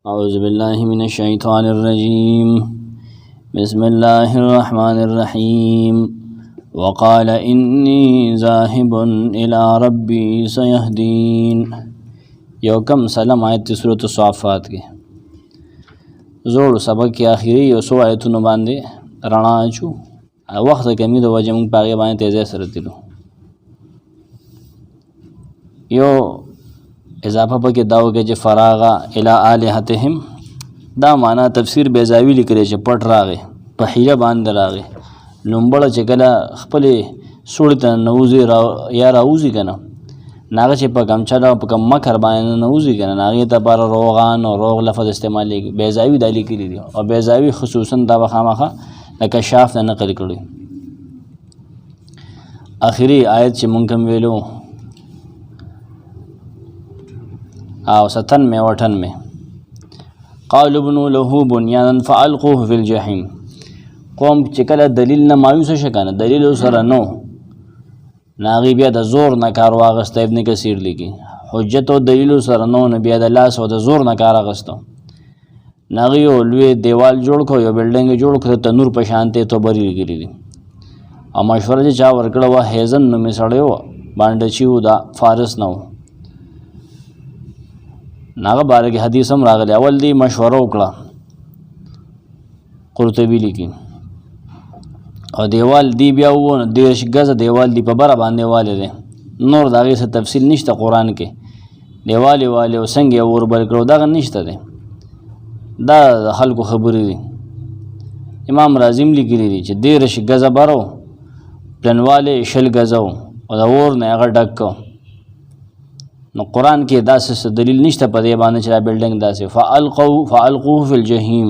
أعوذ بالله من الشيطان الرجيم بسم الله الرحمن الرحيم وقال إني ذاهب إلى ربي سيهدين. یو کم سلام آیت سورۃ الصافات کې زوړ سبق کې آخري یو څو آیتونو باندې رڼا اچو. وخت کمی د وجه موږ پاغه باندې تیزه سره تلو. یو اضافه پکې داو کې چې فراغا الی الہتهم، دا معنا تفسیر بیزاوی لیکلی چې پټ راغی په حیله باندې راغی. لومبړه چې کله خپل سوړ ته نوځي یا راوځي کنه ناغه چې په کمچا دا په کم مکر باندې نوځي کنه ناغه ته پر روغان او روغ لفظ استعمالي بیزاوی د لیکلی دي او بیزاوی خصوصا دا بخامخه لکه شاف نه نقل کړي. اخري آیت چې مونږ کوم ویلو او 97 و 98 قالوا ابنوا له بنيانا فالقوه في الجحيم. قوم چې کله دلیل نه مایوس شکنه دلیل سره نو ناغي بیا د زور نه کار واغسته. ابن کثیر لیکي حجت او دلیل سره نو بیا د لاس او د زور نه کار واغسته. ناغي یو لوی دیوال جوړ کو یو بلډینګ جوړ کړ تنور په شانته تو بری لګی دي او مشوره چې چا ورکړه وا هیزن نو می سړیو باندې چې دا فارس نو ناغه باره کې حدیث هم راغلی. اول دی مشوره وکړه قرطبی لیکي او دیوال دی بیا وونه 10 غزه دیوال دی په بره باندې والي دی. نور داغه څه تفصیل نشته قران کې. دیوالي والي او څنګه ور بل کړو دا نشته دی. دا خلکو خبرې دي. امام رازیم لیکلی دی چې 10 غزه بارو پلنواله شل غزو او دا ور نه هغه ډک. نو قرآن کې داسې دلیل نشته په دې باندې چې دا بلډینګ داسې فالقوه فی الجحیم.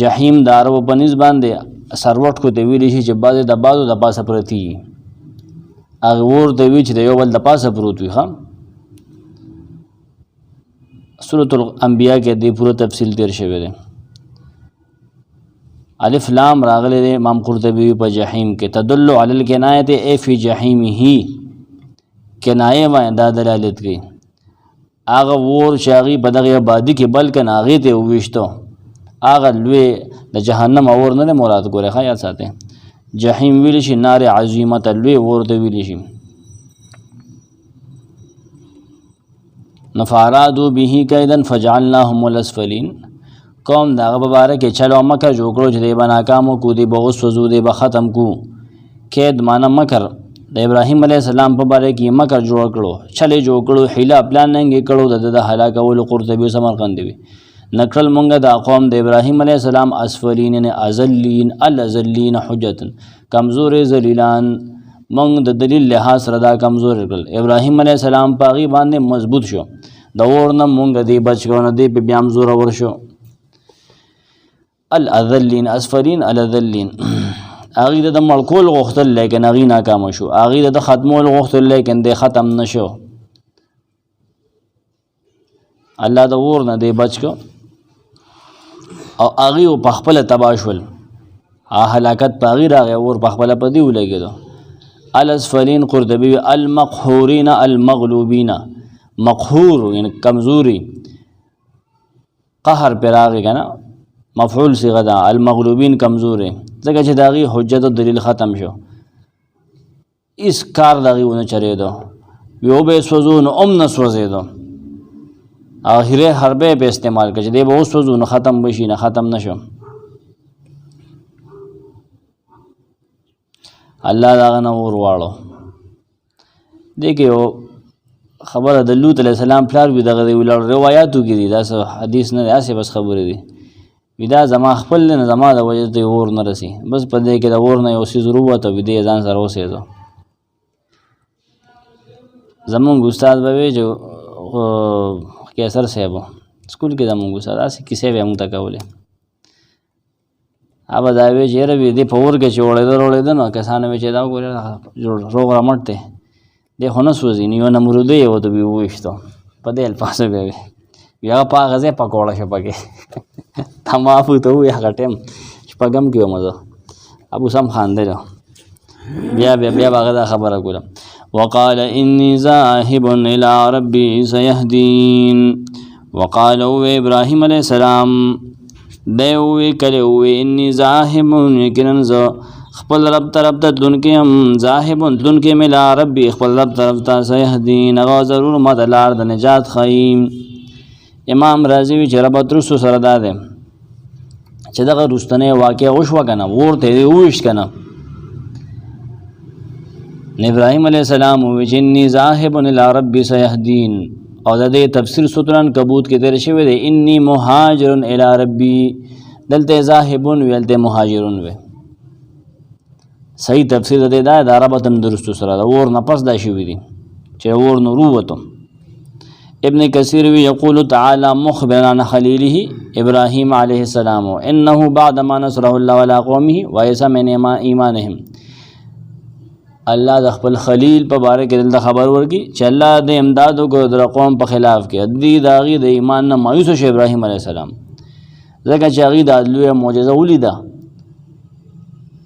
جحیم د عربو په نسبت باندې سروټ کو دی ویلی شي چې بعضې د بعضو د پاسه پرتی هغه ور دی وی چې د یو بل د پاسه پروت وي. ښه سورۃ الانبیاء کې دی پوره تفصیل تیر شوی دی. الف لام راغلی دی امام قرطبی په جحیم کې تدل علی الکنایه ای فی جحیمه کنایه باندې دا دلالت کوي. هغه ور چې هغې په دغې آبادي کې بلکې هغې ته وویشتو هغه لوی د جهنم اور نه دی مراد. ګورئ ښه یاد ساتئ جحیم ویلی شي نار عظیمه ته لوی اور ته ویلی شي. نفارادو به کیدن فجعلناهم الاسفلین. قوم د هغه په باره کې چلو مکر جوړ کړو چې دی به ناکامو کو دی به وسوځو دی به ختم کو. کید معنی مکر د ابراهیم علیه السلام په باره کې مکر جوړ کړو چلې جوړ کړو حیله پلاننګ کړو د هلاکولو. قرطبي سمرقندي وي نکړل مونږه د قوم د ابراهیم علیه السلام اسفلین ازلین الازلین حجتا کمزور ذلیلان. مونږ د دلیل لحاظ سره دا کمزور کړل. ابراهیم علیه السلام پاغي باندې مضبوط شو د اور نه مونږ دی بچ کړو نه دی په بیام زور ور شو. الازلین اسفلین الازلین هغه د ملکول غختل لیکن هغه ناکام شو. هغه د ختمول غختل لیکن د ختم نشو. الله د ور نه دی بچ کو او هغه په خپل تباشل هلاکت پاغي راغی اور په خپل پدی ولګیدو. الاسفلین قرطبی المقهورین المغلوبین. مقهور یعنی کمزوری قهر پر راغی کنه مفعول صيغه ده. المغلوبین کمزورې ځکه چې داغي حجت او دلیل ختم شو. اس کار داغي ونه چریدو یو به سوزو نو نه سوزیدو. اخره حربه په استعمال کړي دی به سوزو نو ختم بشي نه ختم نشو. الله داغه نور واړو. دیکھو خبره د لوط علیہ السلام پلار وی دغه دی ولر روایتو کې دي دا حدیث نه اسه بس خبره دي. ودا زما خپل نه زما د وجه ته اور نه رسی بس په دې کې د اور نه یو څه ضرورت او دې ځان سره اوسېدو. زمونږ استاد به جو کیسر صاحب سکول کې زمونږ استاد اسې کیسې به موږ ته کولې. اوبه دا وی چې روي دې په اور کې چوړې نو کسانه وی چې دا ګوره روغ رامټته دې هونه سوځي نیو نمرودې یو ته وی وښتو په دې الفاظو به یا په غزه پکوړه شپږه تمافو ته وی هغه ټیم شپږم کې مزه ابو سم خان دی بیا هغه خبره کوله. وقال إني ذاهب إلى ربي سيهدين. وقال ابراهیم علیہ السلام دیوی کلیوی انی ذاہبون یقیناً ز خپل رب طرف ته تلونکي هم ذاهبون تلونکي مې لا ربي خپل رب طرف ته سيهدين هغه ضرور ما د لار د نجات ښیي. امام رازي وی چې ربط رسو سره دا دی چې دغه رستنی واقع وشوه که نه ورته یې وویشت که نه ابراهیم علیه السلام ووی چې انی ذاهب الی ربي سيهدين او د دې تفسیر سورۃ العنکبوت کې تیر شوی دی انی مهاجر الی ربي دلته ذاهبون وی دلته مهاجرون وی صحیح تفسیر د دې دا ربط هم درستو سره دا ور نه پس دا شوی دی چې ور نو روته. ابن کثیر وی یقول تعالی مخبرا عن خلیله ابراهیم علیه السلام انه بعد ما نصره الله ولا قومه وایسا من ایمانهم الله د خپل خلیل په باره کې دلته خبر ورکي چې الله د امداد وکړو د قوم په خلاف کې دی داغي د ایمان نه مایوس شو ابراهیم علیه السلام ځکه چې هغه د لوی معجزه ولیده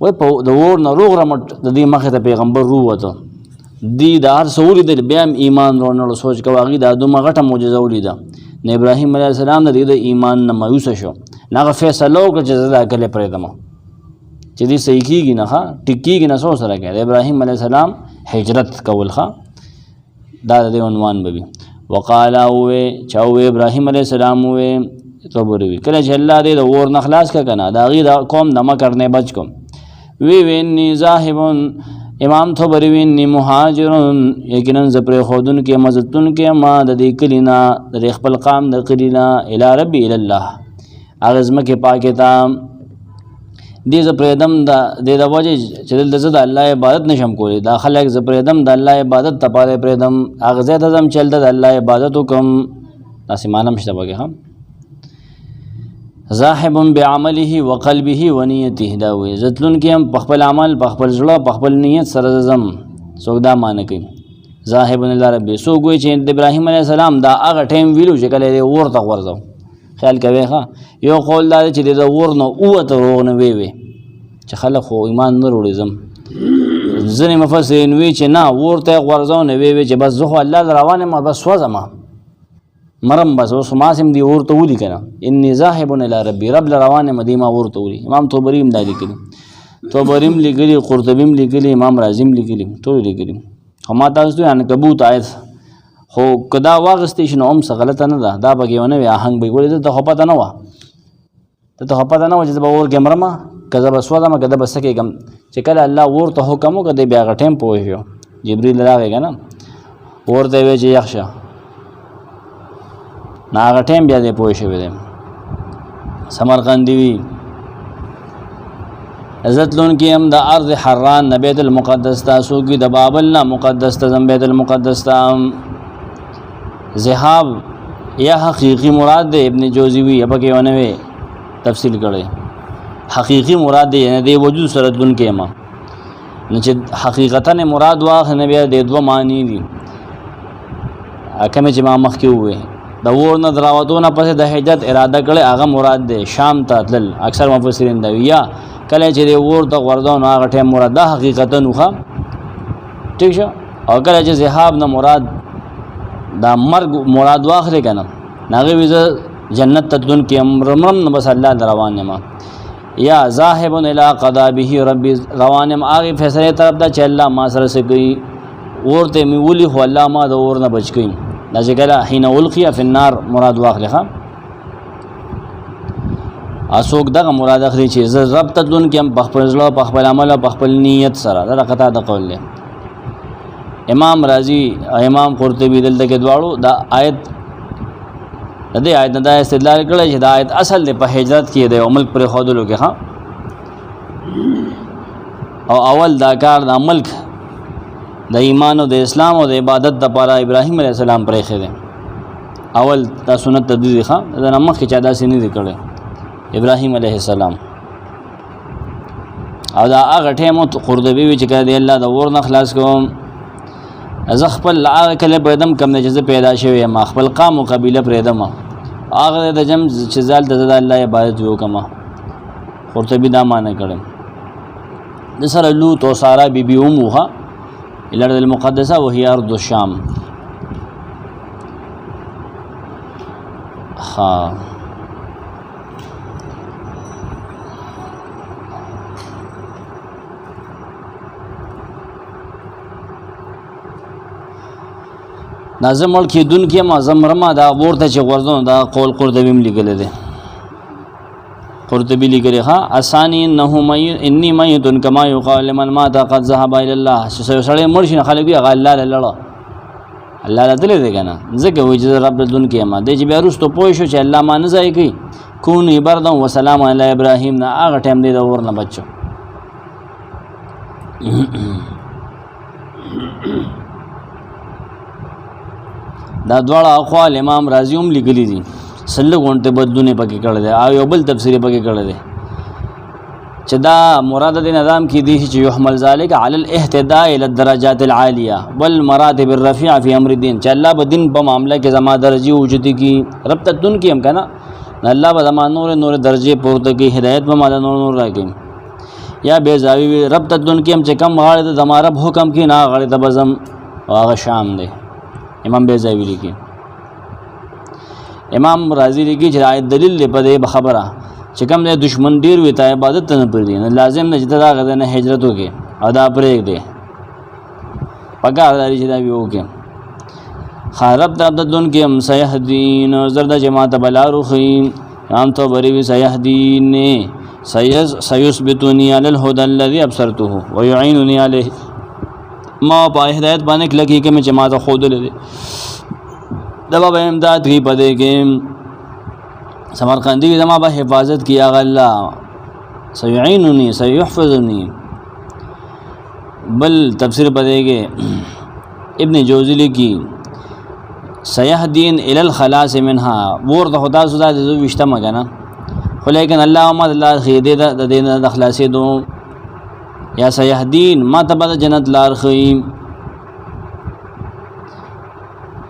وای په د ور نه روغ رمټ د دې مخه ته پیغمبر روته دی د هر سوري د بیا ایمان ورنلو سوچ کوي هغه د دومره غټه معجزه ولیده نه ابراهیم علیه السلام د ایمان نه مایوس شو نه فیصله وکړه چې زه دا کله پرې دم چې دې صحیح کیږي نه ښه ټیکیږي نه سوچ سره کوي ابراهیم علیه السلام هجرت کول ښه دا د عنوان به وقال او چاو ابراهیم علیه السلام وې توبروي کله چې الله دې د ور نه خلاص کا کنه دا غي د قوم نه مکرنه بچ کوم وی ویني ذاهبون امام توبری ویني مهاجرون یقینا ز پر خودن کې مزتون کې ما د دې کلینا د خپل قام د کلینا الی ربی الی الله اغزم کې پاکه تا دې ز پردم د وجه چې د زړه الله عبادت نشم کولی دا خلک ز پردم د الله عبادت ته پاره پردم اغزه ته زم چل د الله عبادت کوم اسمانم شته بګه هم ذاهب بعمله وقلبه ونیته دا وی زتلون کې هم په خپل عمل په خپل ځړه په خپل نیت سره زم سودا مان کوي ذاهب الی ربی سو ګوي چې ابراهیم علیه السلام دا هغه ټیم ویلو چې کله ورته ورځو خیال کوي ها یو قول دا چې د ور نه اوته ورونه وی چې خلک خو ایمان نه وروړي زم ځنې مفسرین وی چې نه ورته ورځو نه وی چې بس زه الله روانه ما بس وځم مرم بس اوس ماسم دی ورته ودی کنه انی ذاهب الی ربی رب روانه مدیما ورته ودی امام طبری هم دا لیکلی طبریم لیکلی قرطبیم لیکلی امام رازیم لیکلی ټول لیکلی هم تاسو ته عنکبوت آیت خو کدا واغستې شنو هم څه غلطه نه ده دا بګیونه وی آهنګ به ګورې ته خو پته نه و ته خو پته نه و چې به ور کیمرما کذا بس ودا ما کذا بس کې کم چې کله الله ورته حکم وکړي بیا غټم پوه جبرئیل راغی کنه ورته وی چې یخشه ناغه ټیم بیا دې پوه شوی دی سمرقندی وی عزت لون کې هم د ارض حران بیت المقدس تاسو کې د بابل نه مقدس ته بیت المقدس ته ذهاب یا حقیقی مراد دی ابن جوزی وی اب کې ونه تفصیل کړي حقیقی مراد دی نه دی وجود سره لون کې ما نه چې حقیقتا مراد واخ نه بیا د دوه معنی دي اکه چې ما مخ کې وې د ور نه دراوتونه پس د هجرت اراده کړي هغه مراد دی شام ته تل اکثر مفسرین دا یا کله چې ور ته ورځو نو هغه ټیم مراد حقیقتا نوخه ٹھیک شو او کله چې ذهاب نه مراد دا مرګ مراد واخلې کنه ناغه ویزه جنت ته دن کې امرم بس الله روانه ما یا ذاهب الی قضا به ربی روانه ما هغه فیصله طرف دا چې الله ما سره سګي ورته می ولي خو الله ما د ور نه بچ کړي دا ځکه حين القي فی النار مراد واخلې ښا اسوک دغه مراد اخلي چې ز رب ته دن کې هم بخپل ځله بخپل عمل او بخپل نیت سره دا قطع د قول له امام رازی امام قرطبی دلته کې دواړو دا آیت د دې آیت دا استدلال کړی چې دا آیت اصل د په هجرت کې د ملک پر خودلو کې ها او اول دا کار د ملک د ایمان او د اسلام او د عبادت لپاره ابراهیم علیه السلام پرې خېده اول دا سنت تدریخ ها د نمخ کې چا دا سینې کړي ابراهیم علیه السلام او دا هغه ټیم قرطبی وی چې کړي الله د ور نه خلاص کوم از خپل هغه کله پردم کم نه چې پیدا شوی ما خپل قام او قبیله پردم هغه د جم چې زال د الله عبادت وکما قرطبی دا معنی کړي د سره لوط او سارا بیبي اوموها الارض المقدسه وهي ارض الشام ها نازم مړ کېدونکي یم زمرمه دا ورته چې غورځون دا قول قرطبي هم لیکلی دی قرطبي لیکلی ها اسانی انه انی میت کما یقال لمن مات قد ذهب الى الله چې سړی مړ شي خلک وي هغه الله لړه الله لته دی کنه ځکه وایي چې رب دن کې ما د چې بیا وروسته پوه شو چې الله ما نه ځای کوي کونی بردا و سلام علی ابراهیم نه هغه ټایم دی د اور نه بچو دا دواړه اقوال امام رازی هم لیکلي دي سلګ غونټه بدلونه پکې کړل دي او یو بل تفسیر پکې کړل دي چې دا مراد د نظام کې دي چې يحمل ذلك على الاهتداء الى الدرجات العاليه والمراتب الرفيعه في امر الدين چې الله به دین په معاملې کې زما درجه وجودي کی رب ته دن کې هم کنه الله به زما نور درجه پورته کی هدایت به مال نور راکې یا به زاوی رب ته دن کې هم چې کم غاړه د زما رب حکم کې نه غاړه د بزم هغه شام دی امام بیزاوی لیکي امام رازی لیکي چې آیت دلیل په دې خبره چې کوم د دشمن ډیر وي ته عبادت نه پرې نه لازم نه چې دا غزه نه هجرت وکي او دا پرې دی پګار داري چې دا ویو کې خراب د عبدتون کې هم سيهدين زرد جماعت بلاروخين عام تو بری وی سيهدين سيثبتني على الهدى الذي ابصرته ويعينني عليه ما په هدایت باندې کلکی کې مې جماعت خود لري دا به امداد کی پدې کې سمرقندی زما به حفاظت کیا الله سيعينني سيحفظني بل تفسیر پدې کې ابن جوزی کی سيهدين الى الخلاص منها ورته خدا سودا د وشته مګنه خو لیکن الله ما الله خیده د دین د خلاصې دو یا سيهدين ما تبد جنت لار خیم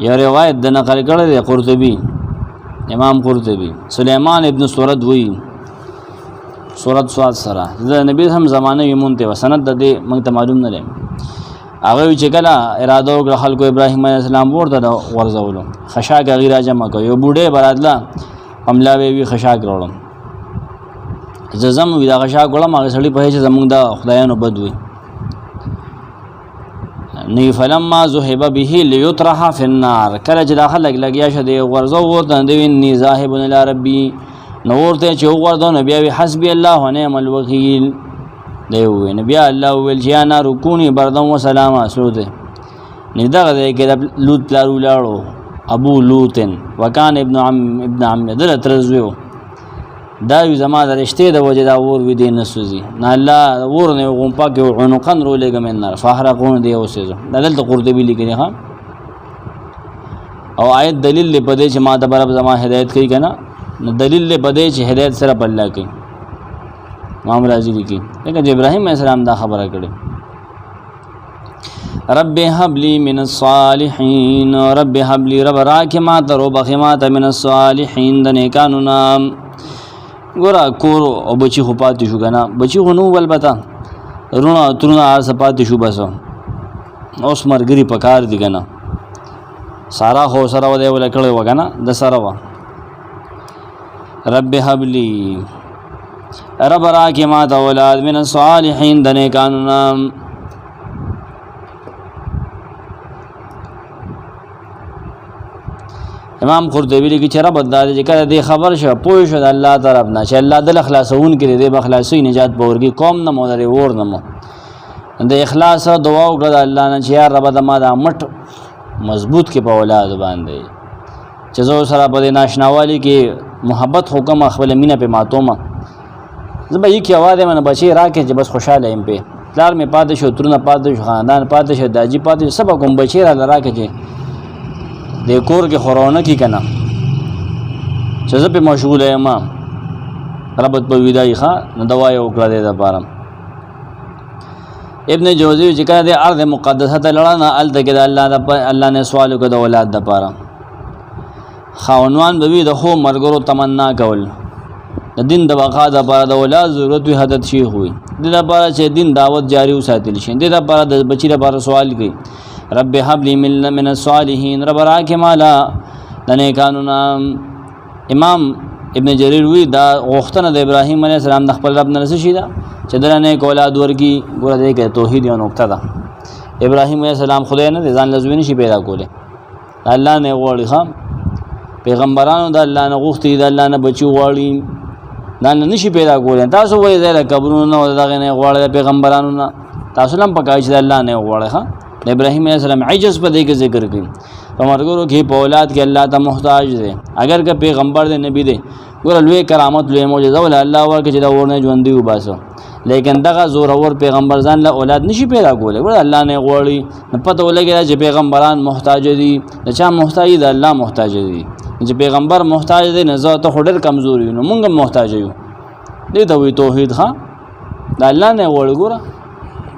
یا روایت د نقل کړه د قرطبي امام قرطبي سليمان ابن سورد وی سورد سواد سره د نبی هم زمانه یمونته وسند د دې موږ ته معلوم نه لري هغه چې کله اراده وکړه خلکو ابراهيم عليه السلام ورته ورزولو خشاک غیر جمع کو یو بوډه برادلا حمله وی خشاک وروړم زم وی دا غشا ګړم هغه سړی په چې زمونږ د خدایانو بدوي نی فلما ذهب به ليطرح في النار کله چې داخله لګیا شه دی ورزو ورته دی نی ذاهب الى ربي نورته چې ورته نبی وی حسبي الله ونعم الوکیل دی وی نبی الله ول جانا رکونی بردم و سلام اسوده نی دا کې لوط پلارو لاړو ابو لوطن وکان ابن عم در ترزو دا یو زما د رشته د وجه دا ور وی دین نسوزی نه الله ور نه غون پاک عنقن رو لګم نار فحرقون دی اوسه دلته قرطبی لیکلی ها او آیت دلیل په دې چې ما د برب زما هدایت کوي کنه دلیل په دې چې هدایت سره الله کوي امام رازی لیکي لکه ابراهیم علیه السلام دا خبره کړي رب هب لي من الصالحين رب هب لي رب راکما تر بخمات من الصالحين د نیکانو نام ګورا کور او بچی خو پاتې شو کنه بچی خو نو ولبتا رونه ترونه ارس پاتې شو بس اوس مرګري پکار دي کنه سارا خو سره ودی ول کړه وکنه د سره وا رب هب لي رب راکی ما اولاد من الصالحین د نیکانو نام امام قرطبی لیکي چې رب د دې کړه د خبر شو پوه شو د الله طرف نه چې الله د اخلاصون کړي د بخلاصي نجات پورګي قوم نه مودري ور نه مو د اخلاص دعا وکړه الله نه چې یا رب د ما د مټ مضبوط کې په اولاد باندې چې زو سره په ناشناوالي کې محبت حکم خپل مینه په ماتومه زبا یک आवाज من بچي راکې چې بس خوشاله يم په پلار می پاتې شو ترونه پاتې شو خاندان پاتې شو داجی پاتې سبا کوم بچي را راکې چې د کور کې خورونه کی کنه چې زه په مشغول یم ربط په ویدای ښه نو دوا یې وکړه د لپاره ابن جوزی چې کړه د ارض مقدسه ته لړنه ال تک د الله نه سوال وکړه د اولاد لپاره خاونوان به د خو مرګرو تمنا کول د دین د بقا د لپاره د اولاد ضرورت وي حدت شي وي د لپاره چې دین دعوت جاری وساتل شي د لپاره د بچی لپاره سوال کوي رب هب لي من الصالحين رب راکه مالا د نیکانو نام امام ابن جریر وی دا غوښتنه د ابراهیم علیه السلام د خپل رب نه شي دا چې درنه اولاد ورکی ګوره دې کې توحید یو نقطه ده. ابراهیم علیه السلام خدای نه ځان لزوی نشي پیدا کوله، الله نه غوړي خام پیغمبرانو د الله نه غوښتي د الله نه بچي غوړي دا نشي پیدا کوله. تاسو وایي دا قبرونو او دغه نه غوړي پیغمبرانو نه، تاسو لم پکای چې الله نه غوړي ها. ابراهیم علیه السلام عجز په دې کې ذکر کړي په مرګورو کې په اولاد کې الله ته محتاج دی، اگر که پیغمبر دی نبی دی ګوره لوی کرامت لوی معجزه ول الله ورکه چې دا ورنه ژوند دی وباسو، لیکن دغه زور اور پیغمبر ځان له اولاد نشي پیدا کوله. ګوره الله نه غوړي نه پته ولګي چې پیغمبران محتاج دي، د چا محتاج دی؟ الله محتاج دی. چې پیغمبر محتاج دی نه زه ته خډر کمزوري نو مونږ محتاج یو. دې ته وی توحید ها د الله نه غوړي. ګوره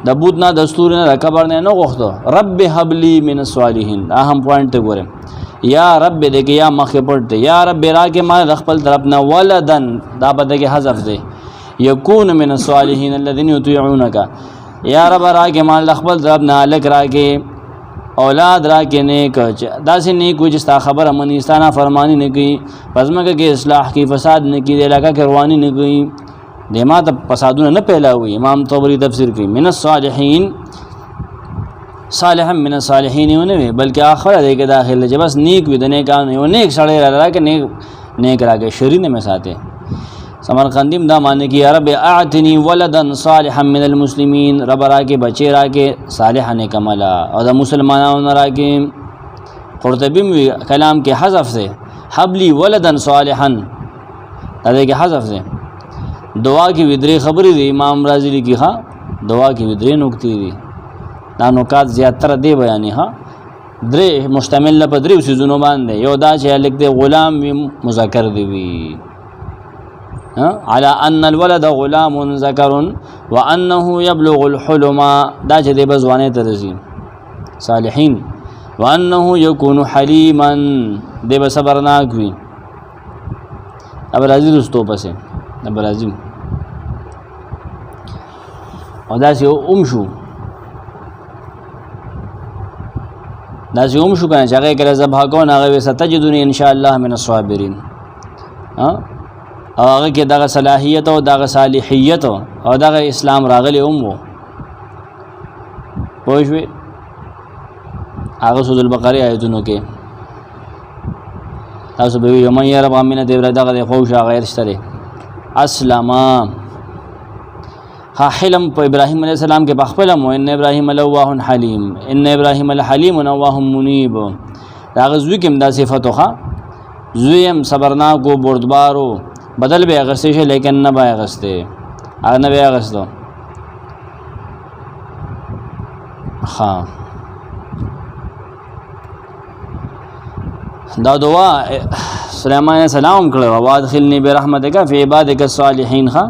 د بوت نه دستور نه کبر نه غوښتو رب هب لی من الصالحین اهم پوینټ ته ګورم یا رب دې کې یا مخه پړته یا رب راکه ما خپل طرف نه ولدن دا بده کې حذف دی یکون من الصالحین الذين يطيعونك یا رب راکه ما خپل طرف نه الک راکه اولاد راکه نیک داسې نیک وي چې تا خبره منی ستانه فرمانی نه کوي پزماګه کې اصلاح کی فساد نه کی علاقه کې رواني نه کوي دیما ته فسادونه نه پیلاوي. امام طبری تفسیر کوي من الصالحین صالحا من الصالحین نه وي بلکې اخر دې کې داخله چې بس نیک وي د نیکانو یو نیک سړی راکه نیک راکه شرین مې ساته. سمرقندیم دا معنی کې یا رب اعتنی ولدا صالحا من المسلمین رب راکه بچی راکه صالحا نیک عملا او د مسلمانانو راکه. قرطبی کلام کې حذف سے حبلی ولدا صالحا دا کې حذف سے. دعا کی ودری خبرې دی امام رازی لیکي ها دعا کی ودری نکتی دی دا نکات زیاتره دی بیانې ها درې مشتمل په درې سيزونو باندې یو دا چې لیک دی غلام مذکر دی وی ها على ان الولد غلام ذکر وانه يبلغ الحلم دا چې دی بزوانه ترزي صالحین وانه يكون حليما دی بصبرناک وی. اب رازی رستو پسه ابراهیم او داسې شو داسې شو کنه چې هغه کله ذبح کوو هغه ستجدونی ان شاء الله من الصابرین او هغه کې دغه صلاحیت او دغه صالحیت او دغه اسلام راغلی وو پوه شوې هغه سورۃ البقره آیتونو کې تاسو به یو مې رب امینه دی دغه خو شا غیر شته اسلام ها حلم په ابراهیم علیه السلام کې بخپل مو ان ابراهیم لواه حلیم ان ابراهیم الحلیم نواه منیب دا غزوی کې دا صفته ښه زویم صبرناک او بردبارو بدل به غسته شي لیکن نه به غسته هغه نه به غسته ها دا دعا سليمان عليه السلام کړو وادخلني برحمتك في عبادك الصالحين ها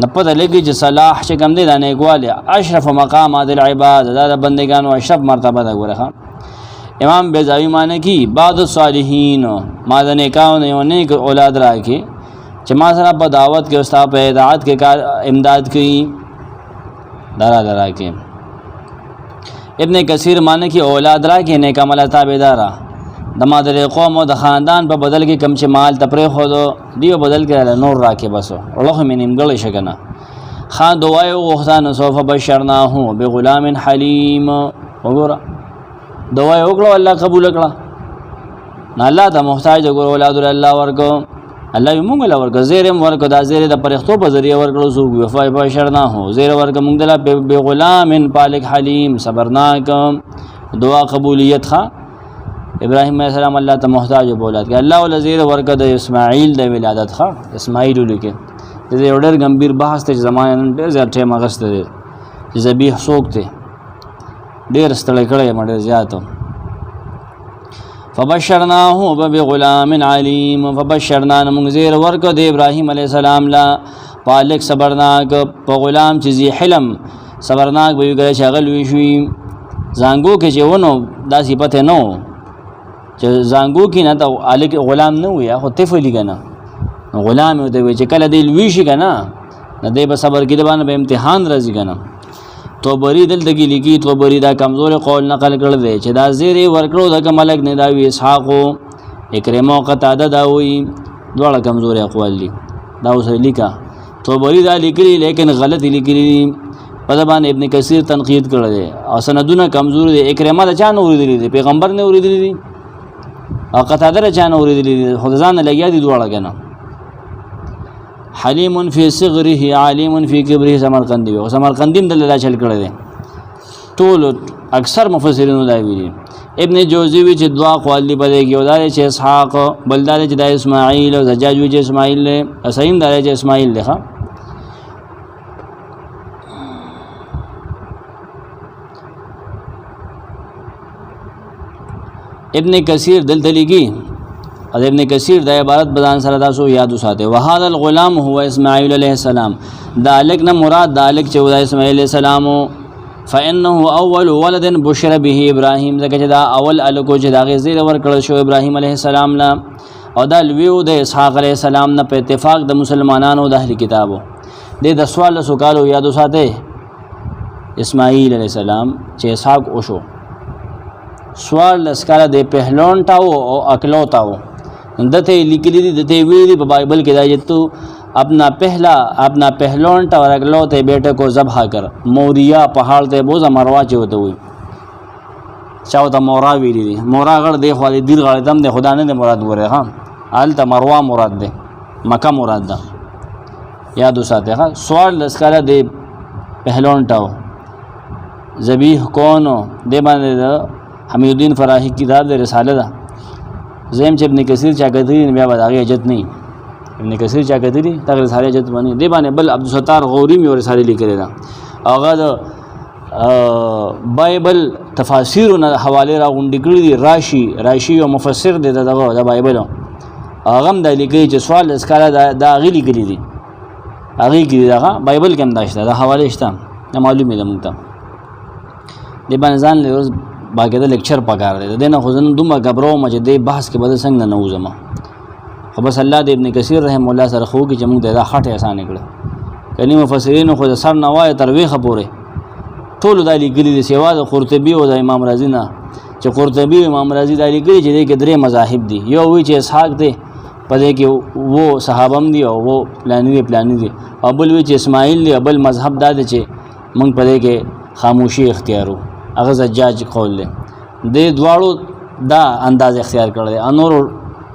نپته لګي چې صلاح چې کوم دي د نیکواله اشرف مقامات العباد دا د بندگانو اشرف مرتبه ده ګوره. امام بیزاوی معنی کی بعد الصالحین ما د نیکانو یو نیک اولاد راکې چې ما سره په دعوت کې استاد په اطاعت کې کار امداد کوي درا کې. ابن کثیر معنی کی اولاد راکې نیک عمل تابعدارا د مادر قوم او د خاندان په بدل کې کم چې مال تپری خو دیو بدل کې نور راکې بس الله مې نیمګړی شګنه خان دوای او غختان سوف بشرناه بغلام حلیم وګوره دوای وکړه الله قبول کړه نه الله ته محتاج وګوره اولاد الله ورکو الله یې مونږ له ورکو زیرم ورکو دا زیر د پرختو په ذریعہ ورکړو سو وفای بشرناه زیر ورکو مونږ له بغلام پالک حلیم صبرناک دعا قبولیت ښه. ابراهیم علیہ السلام الله ته محتاج بولات کې الله ول زیر ورکه د اسماعیل د ولادت ښه اسماعیل لیکه د دې ډېر گمبیر بحث ته زمانه ډېر زیات ټیم اغسته دي چې ذبیح څوک ته ډېر ستړی کړی مړ زیاتو. فبشرناه بغلام علیم فبشرنا من زیر ورکه د ابراهیم علیہ السلام لا پالک صبرناک په غلام چې زی حلم صبرناک به ویل شغل وی شوی زانګو کې چې ونه دا صفت نه چې زانګو کې نه ته الک غلام نه وي خو طفلی کنه غلام ته وي چې کله دی لوي شي کنه نه دی به صبر کې د باندې به امتحان راځي کنه. تو بری دل دګی لګي تو بری دا کمزور قول نقل کړل دی چې دا زیر ورکړو د ملک نه دا وی اسحاق اکرمه او قتاده دا وایي دواړه کمزوري اقوال دي دا اوس لیکه طبري دا لیکلي لیکن غلط لیکلي په دا باندې ابن کثیر تنقید کړی دی او سندونه کمزور دي اکرمه دا چا نه اوریدلی دي پیغمبر نه اوریدلی دي او قتاده چا نه اوریدلی دي خود ځان لګیا دي دواړه کنه حلیم فی صغره عالم فی کبره سمرقندی او سمرقندی هم دلته چل کړی دی ټول اکثر مفسرینو دا ویلي ابن جوزی وی چې دوا اقوال دی په کې ودار چې اسحاق بلدار چې د اسماعیل او زجاج وی چې اسماعیل له اسین دار چې اسماعیل له ابن کثیر دلته لګي او ابن کثیر د عبارت بدان سره تاسو یاد وساته وهذا الغلام هو اسماعیل علیہ السلام دالک نه مراد دالک چې ودای اسماعیل علیہ السلام فانه اول ولد بشر به ابراهيم ځکه چې دا اول الکو چې دا غزیر ورکړل شو ابراهيم علیہ السلام لا او دا لویو د اسحاق علیہ السلام نه په اتفاق د مسلمانانو د اهل کتابو د سوال سوالو یاد وساته اسماعیل علیہ السلام چې اسحاق وشو سوال لسکاله د پهلون تاو او اکلو تاو دته لیکلی دي دته ویلي په بایبل کې دا چې تو अपना पहलौन टा और अगलौते बेटे को ज़ब्ह कर मोरिया पहाड़ ते बोझा मरवा होते हुई चाहो तो मोरा वीरी दी मोरा अगर देख वाली दिल गाड़े दम दे खुदा ने दे मुराद बोरे हाँ आल तो मरवा मुराद दे मक्का मुराद दा याद उसाते हाँ सवाल लस्कारा दे पहलौन टाओ ज़बीह कौन हो दे बाने दा हमीउद्दीन फराही किताब दे रिसाले दा ज़ेम चे इब्न कसीर चाकती ने बिया बतागे अजत नहीं ابن کثیر چا کتلی تا رساله جت باندې دی باندې بل عبدالستار غوری می رساله لیکلی دا هغه د بایبل تفاسیر نه حواله را غونډی کړی دی راشي او مفسر دی دغه د بایبل هغه هم د لیکي چې سوال اسکاله دا غلی کړی دی هغه کې دغه بایبل کې هم داشته دا حواله شته نه معلومه ده مونږ ته دی باندې ځان له روز باګه د لیکچر پکار دی دنه خو زنه دومره غبرو مجه دی بحث کې بده څنګه نه وزما خو بس الله د ابن کثیر رحم الله سره خو کې چې موږ دا خټه آسان کړه کني مفسرین خو د سر نوای تر ویخه پوره ټول د لیکلي د سیوا د قرطبي او د امام رازی نه چې قرطبي امام رازی د لیکلي چې د درې مذاهب دي یو وی چې اسحاق دی پدې کې وو صحابم دي او وو پلاني دي او بل وی چې اسماعیل دی بل مذهب دا دی چې موږ پدې کې خاموشي اختیارو هغه زجاج قول دی د دواړو دا انداز اختیار کړل انور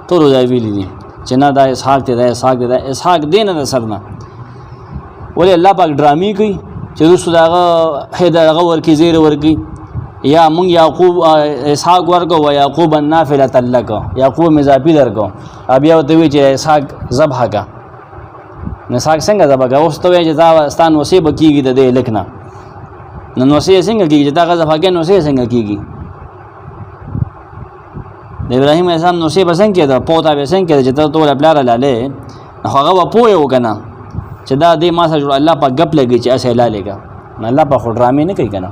ټول دا ویلي دي چې نه دا اسحاق دی دا اسحاق دین نه سرنا ولی الله پاک ډرامي کوي چې رسو داغه هداغه ورکی زیر ورکی یا مونږ یعقوب اسحاق ورکو و یعقوب النافله تلک یعقوب مزاپی درکو بیا ته وی چې اسحاق ذبح کا اسحاق څنګه ذبح کا اوس ته وی چې دا ستان وصی بکیږي د دې لکنا نن وصی څنګه کیږي دا ذبح کې وصی څنګه کیږي د ابراهیم علیه السلام نو سی بسنګ کې دا پوتا بسنګ کې چې ته ټول خپل لاله هغه و پوي وکنه چې دا دې ما سره جوړ الله په غپ لګي چې اسه لاله کا الله په خډرامې نه کوي کنه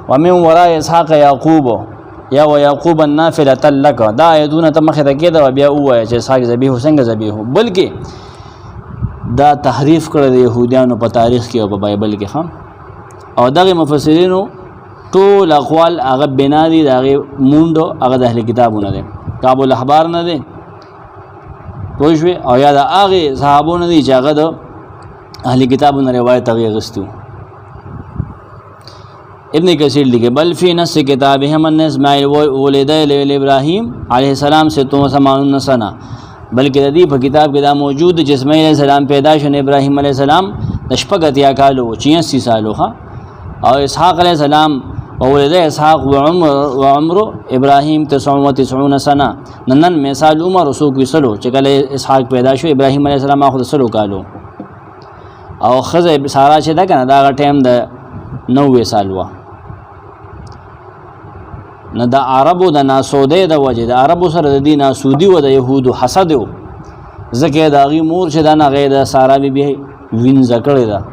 ومن وراء اسحاق یعقوب یا و یعقوب النافله تلک دا ایدونه ته مخه ته کېده بیا وایي چې اسحاق ذبیح څنګه ذبیح بلکې دا تحریف کړل يهودانو په تاریخ کې او په بایبل کې هم او دغه مفسرینو ټول اقوال هغه بنا دي دغه مونډو هغه د اهل کتابونه دي کتاب الاحبار نه دي پوښوي او یا د هغه صحابونه دي چې هغه د اهل کتابونه روایت هغه غستو ابن کثیر لیکه بل فی نص کتابهم ان اسماعیل ولد ابراهیم علیہ السلام سے 280 سنه بلکې د دې په کتاب کې دا موجود چې اسماعیل علیہ السلام پیدا شو ابراهیم علیہ السلام د شپږ کالو 86 سالو او اسحاق علیہ السلام وولد اسحاق وعمر ابراهیم 99 سنه نن مثال عمر رسول وسلو چې کله اسحاق پیدا شو ابراهیم علیہ السلام خو 100 کالو او خزه سارا چې دا کنه دا ټیم د 90 سال و نه د عربو د ناسوده د وجه د عربو سره د دین ناسودی و د يهودو حسد و زکه دا غي مور چې دا نه غي د سارا بي وین زکړه دا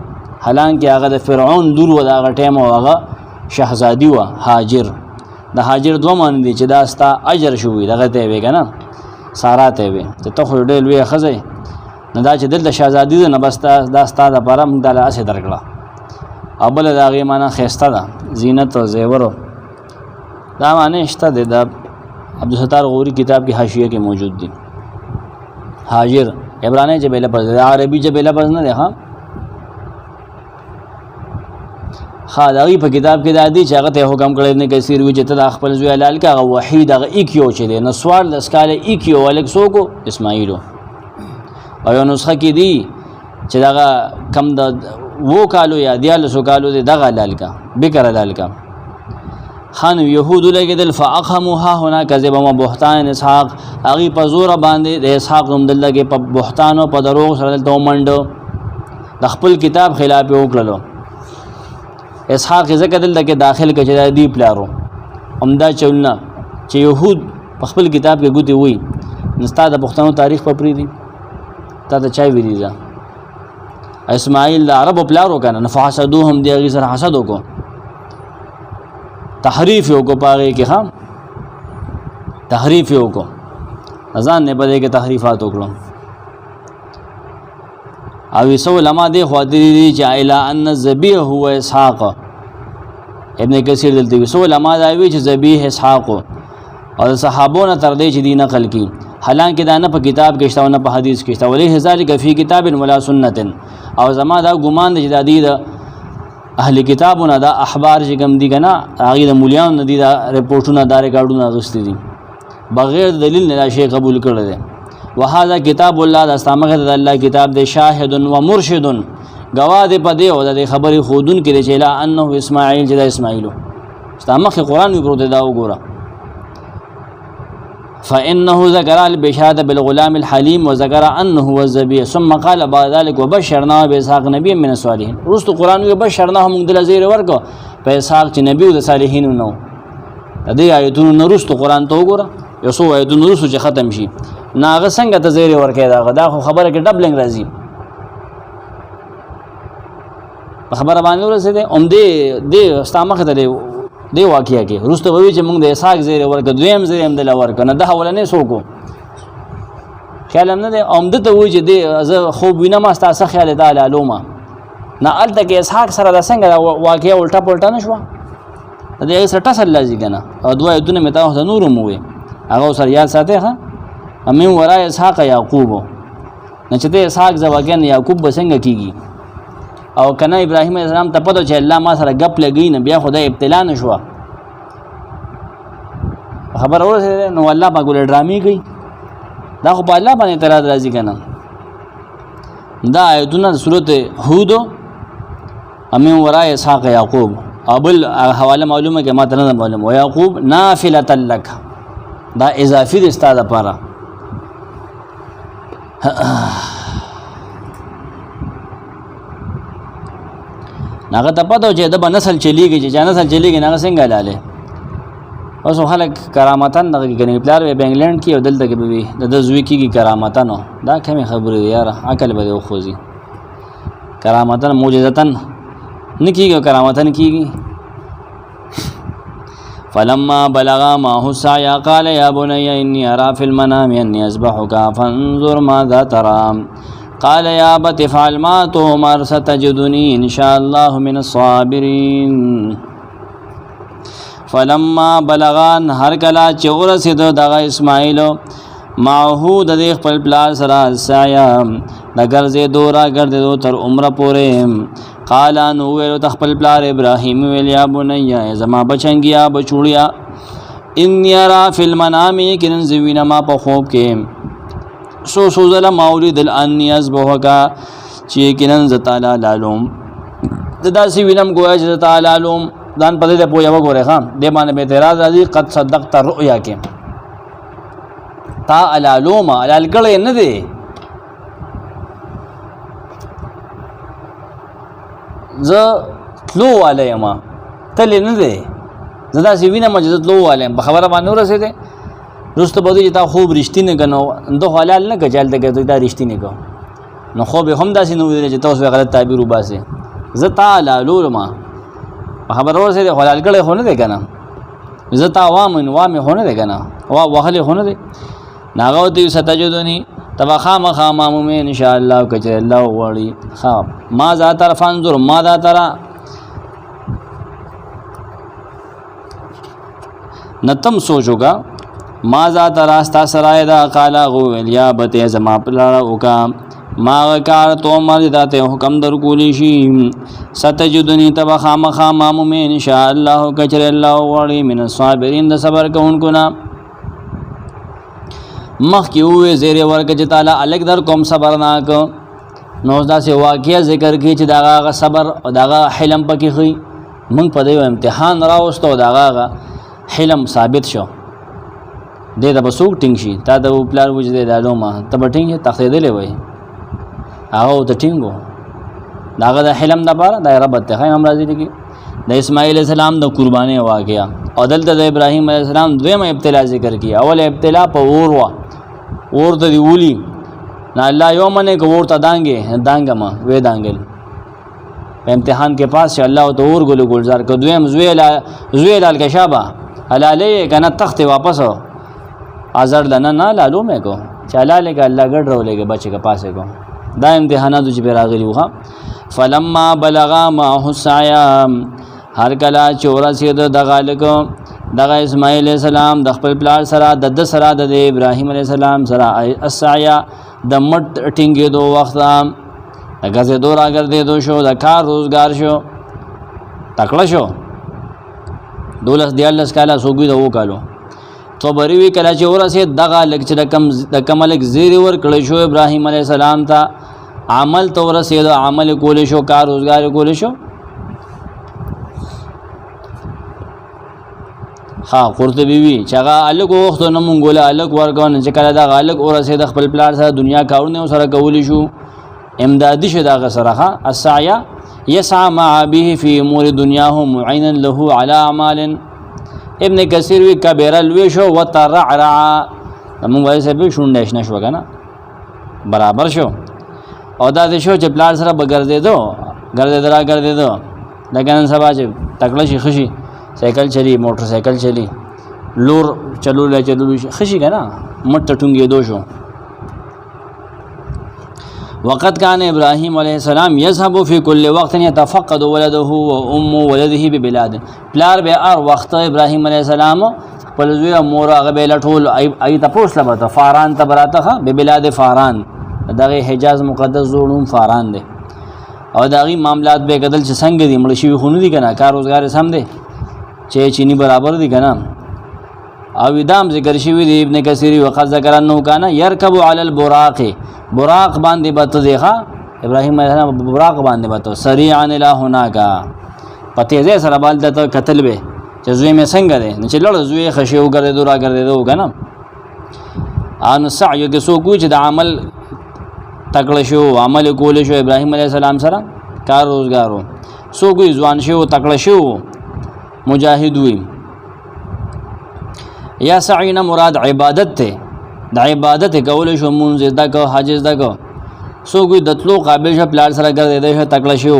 حالانکه هغه د فرعون لور و دا ټیم او هغه شهزادی و هاجر د هاجر دوه معنی دي چې دا ستا اجر شوی دغه ته وی کنه سارا ته وی ته خو ډېر لوی خزه نه دا چې دلته شهزادی نه بس دا ستا د پاره موږ د اسه درکړه ابل دا غي معنا خيسته ده زینت او زیور دا معنی شته د عبدالستار غوری کتاب کی حاشیه کې موجود دي. حاجر عبرانی جبه لفظ دی، عربي جبه لفظ نه دی. دغه په کتاب کې دا دی چې هغه ته حکم کړی ابن کثیر وی چې ته د خپل زوی حلال کا هغه وحید هغه ایکیو چې دی نسوار د اسکاله ایکیو الک سوکو اسماعیلو. او یو نسخه کې دی چې دغه کم د وو کالو یا دیالسو کالو دی دغه حلال کا بکر حلال کا. خان یهود لګیدل فاقهمها هنا کذب ما بهتان اسحاق هغه په زور باندې د اسحاق هم دلته په بهتان او په دروغ سره دلته منډو د خپل کتاب خلاف وکړلو. اسحاق ځکه دلته کې داخل کچې دی پلارو همدا چولنا چې يهود په خپل کتاب کې ګوتې وي نستا د پښتنو تاریخ په پری دي تا ته چای ویلی ځه اسماعیل د عربو پلارو کنه نفحسدوهم دی هغې سره حسد وکړو تحریف یې وکړو په هغې کې ښه تحریف یې وکړو ځان نه په دې کې تحریفات وکړو. او یسو علما دی خاطری دی چې الا ان ذبیح هو اسحاق ابن کثیر دلته یسو علما دا وی چې ذبیح اسحاق او صحابونه تر دې چې دی نقل کی حالانکه دا نه په کتاب کې شته او نه په حدیث کې شته ولې ذالک فی کتاب ولا سنت. او زما دا ګمان دی چې د اهل کتابونه دا احبار چې کوم دي کنه هغه د مولیان نه دي دا رپورټونه دا ریکارډونه غوښتي دي بغیر دلیل نه دا شی قبول کړل دي. وهذا کتاب الله دا استامغه د الله کتاب دی شاهد و مرشد گواه دی په دی او د خبرې خودون کې دی چې لا انه اسماعیل چې دا اسماعیل استامغه قرآن وی پروت دا وګوره. فانه ذکر البشاره بالغلام الحلیم وذكر انه هو الذبيح ثم قال بعد ذلك وبشرنا باسحاق نبي من الصالحين. رست قرآن وی بشرنا هم دل زیر ورکو په اسحاق چې نبی د صالحین نو د دې آیتونو نرست قرآن ته وګوره یو څو آیتونو نرست چې ختم شي ناغه څنګه ته زیر ورکې دا خو خبره کې ډبلنګ راځي په خبره باندې ورسېده اوم دې استامخه ته دی واقعیا کې رسته وی چې موږ د اسحاق زیر ورکړ دویم زیر هم دل ورکړ نه ده ولنې سوکو خیال هم نه دی اوم د ته وی چې دی خوب وینم تاسو خیال تعالی علومه نه الته کې اسحاق سره د څنګه واقعیا الټا پلټا نشو دې سره تاسو لازم کنه او دوه دونه متا هو نور مو وي هغه سره یاد ساتي ها امین ورای اسحاق یعقوب نه چې د اسحاق زواګن یعقوب بسنګ کیږي او کنه ابراهیم علیه السلام ته پدو چې الله ما سره غپ لګی نه بیا خدای ابتلا نشو خبر اورسه نو الله په ګول ډرامي کوي دا خو په الله باندې اعتراض راځي کنه. دا آیتونه سورته هود امین ورای اسحاق یعقوب ابل حواله معلومه کې ما ته نه معلوم و یعقوب نافله لک دا اضافي د استاد لپاره ناغه ته پته چې د نسل چلیږي چې نسل چلیږي ناغه څنګه لاله اوس خلک کرامتن دغه کې پلار به انګلند کې او دلته کې به د زوی کې کرامتن دا کومه خبره یاره عقل به خوځي کرامتن معجزتن نکیږي کرامتن کیږي. فلما بلغ معه السعي قال يا بني إني أرى في المنام أني أذبحك فانظر ماذا ترى قال يا أبت افعل ما تؤمر ستجدني إن شاء الله من الصابرين. فلما بلغان هر کلا چې ورسېدو دغه اسماعیل معه د دې خپل پلار سره السعي د ګرځېدو را ګرځېدو تر عمره پورې قال نو ویلو تخپل پلار ابراهیم ویل یا بنیا زما بچنګیا بچوړیا ان یرا فی المنام کن زوینا ما په خوب کې سو زل مولد الان یذبحک چې کینن ز تعالی لالوم داسې وینم گویا چې تعالی لالوم ځان په دې پوهه وګوره خام دې باندې به اعتراض راځي قد صدقت الرؤيا کې تا علالوم علال کړه نه دی ز تلو علیما تل نه دی زدا سی وینه مجد تلو علیم په خبره باندې ورسېده رست بده چې تا خوب رښتینه کنو اندو حلال نه کچال ته کې دا رښتینه کو نو خو به هم داسې نو ویل چې تاسو غلط تعبیر وباسه ز تعالی لولما په خبره ورسېده حلال کړه خو نه دی کنه ز تا وامن وامه هونه دی کنه وا وهله هونه دی ناغو دی ستجدونی تبا خام مومن ان شاء الله کچره الله وړي خام ما ذات فانظر ما ذات نتم سوچ ہوگا ما ذات راستا سرای دا قال غویل یا بته زما پلار وکا ما کار تو مر ذات حکم در کولی شي ستجدنی تب خامخا مامو میں ان شاء الله کچر الله وړي من الصابرین د صبر کوونکو نا مخ کی وې زیر ورک چې تعالی الګ در کوم صبرناک نو دا سه واقعیا ذکر کی چې داغه صبر او داغه حلم پکې خي موږ په دې امتحان راوستو داغه حلم ثابت شو دې د بسوک ټینګ شي تا د پلار وجه د علومه ته بټینګ تخیدلې وای او ته ټینګو داغه د حلم د بار د رب ته هم راځي دي د اسماعیل السلام د قرباني واقعیا او دلته د ابراهیم علیه السلام دویمه ابتلا ذکر کی اول ابتلا په اور ته دی ولي نا الله یومنه کو ورته دانګه ما وې دانګل په امتحان کې پاس الله تو اور گلزار کو دویم زوی لال کشابه حلاله کنه تخت واپس ازر لنا نه لالو مې کو چلاله کا الله ګډ رولېګه بچي کا پاسه کو دا امتحانات چې راغلی وها فلما بلغا ما حسایا هر کلا چورا سید د غالک دغه اسماعیل السلام د خپل پلار سره د سره د ابراهیم علیه السلام سره السعیا د مټ ټینګې دو وخت د غزه دو راګرځې دو شو د کار روزگار شو تکړه شو دولس دیالس کاله سوګي دو کالو تو بری وی کله چې ورسه دغه لک چې د کملک زیر ور کړی شو ابراهیم علیه السلام ته عمل تو ورسه د عمل کول شو کار روزگار کول شو ها قرطبی وی چې هغه الګ وخت نه مونږ له الګ ورګون چې کله دا الګ ورسه د خپل پلار سره دنیا کارونه سره کولی شو امدادي شو دا غسرخه السعي يسعى مع به في امور دنياه معينا له على اعمال ابن کثیر وی کبیر الوشو وترعرع موږ وایي چې به شونډه نشو کنه برابر شو او دا د شو چې پلار سره ګرځیدو لکه سبا چې تکړه شي خشي سایکل چلی موټر سایکل چلی لور چلو خشي کنه مټ ټونګې دو شو وقت كان ابراهيم عليه السلام يذهب في كل وقت يتفقد ولده وام ولده ببلاد پلار به ار وخت ابراهيم عليه السلام پلزوی مور هغه به لټول ای تاسو لبته فاران ته براته به بلاد فاران دغه حجاز مقدس زوړون فاران دي او دغه معاملات به کدل چې څنګه دي مړ شي خونو دي کنه کار روزګار سم دي چې چینی برابر دي کنه او ادم ذکر شوی دی ابن کثیر وقد ذکر انه کان يركب على البراق براق باندې بته دیخه ابراهیم علیه السلام براق باندې بته سریعا الى هناك پته زې سره بالته قتل به چې زوی مې څنګه ده چې لړ زوی خشي وګرځي را ګرځي کنه ان سعی کې سو کوی چې د عمل تکړه شو عمل کول شو ابراهیم علیه السلام سره کار روزګارو سو کوی ځوان شو تکړه شو مجاهد وي یا سعینا مراد عبادت ته د عبادت کول شو مونږ زدا کو حج زدا کو سو کوئی دتلو قابل ش پلار سره ګرځیدای شو تکړه شو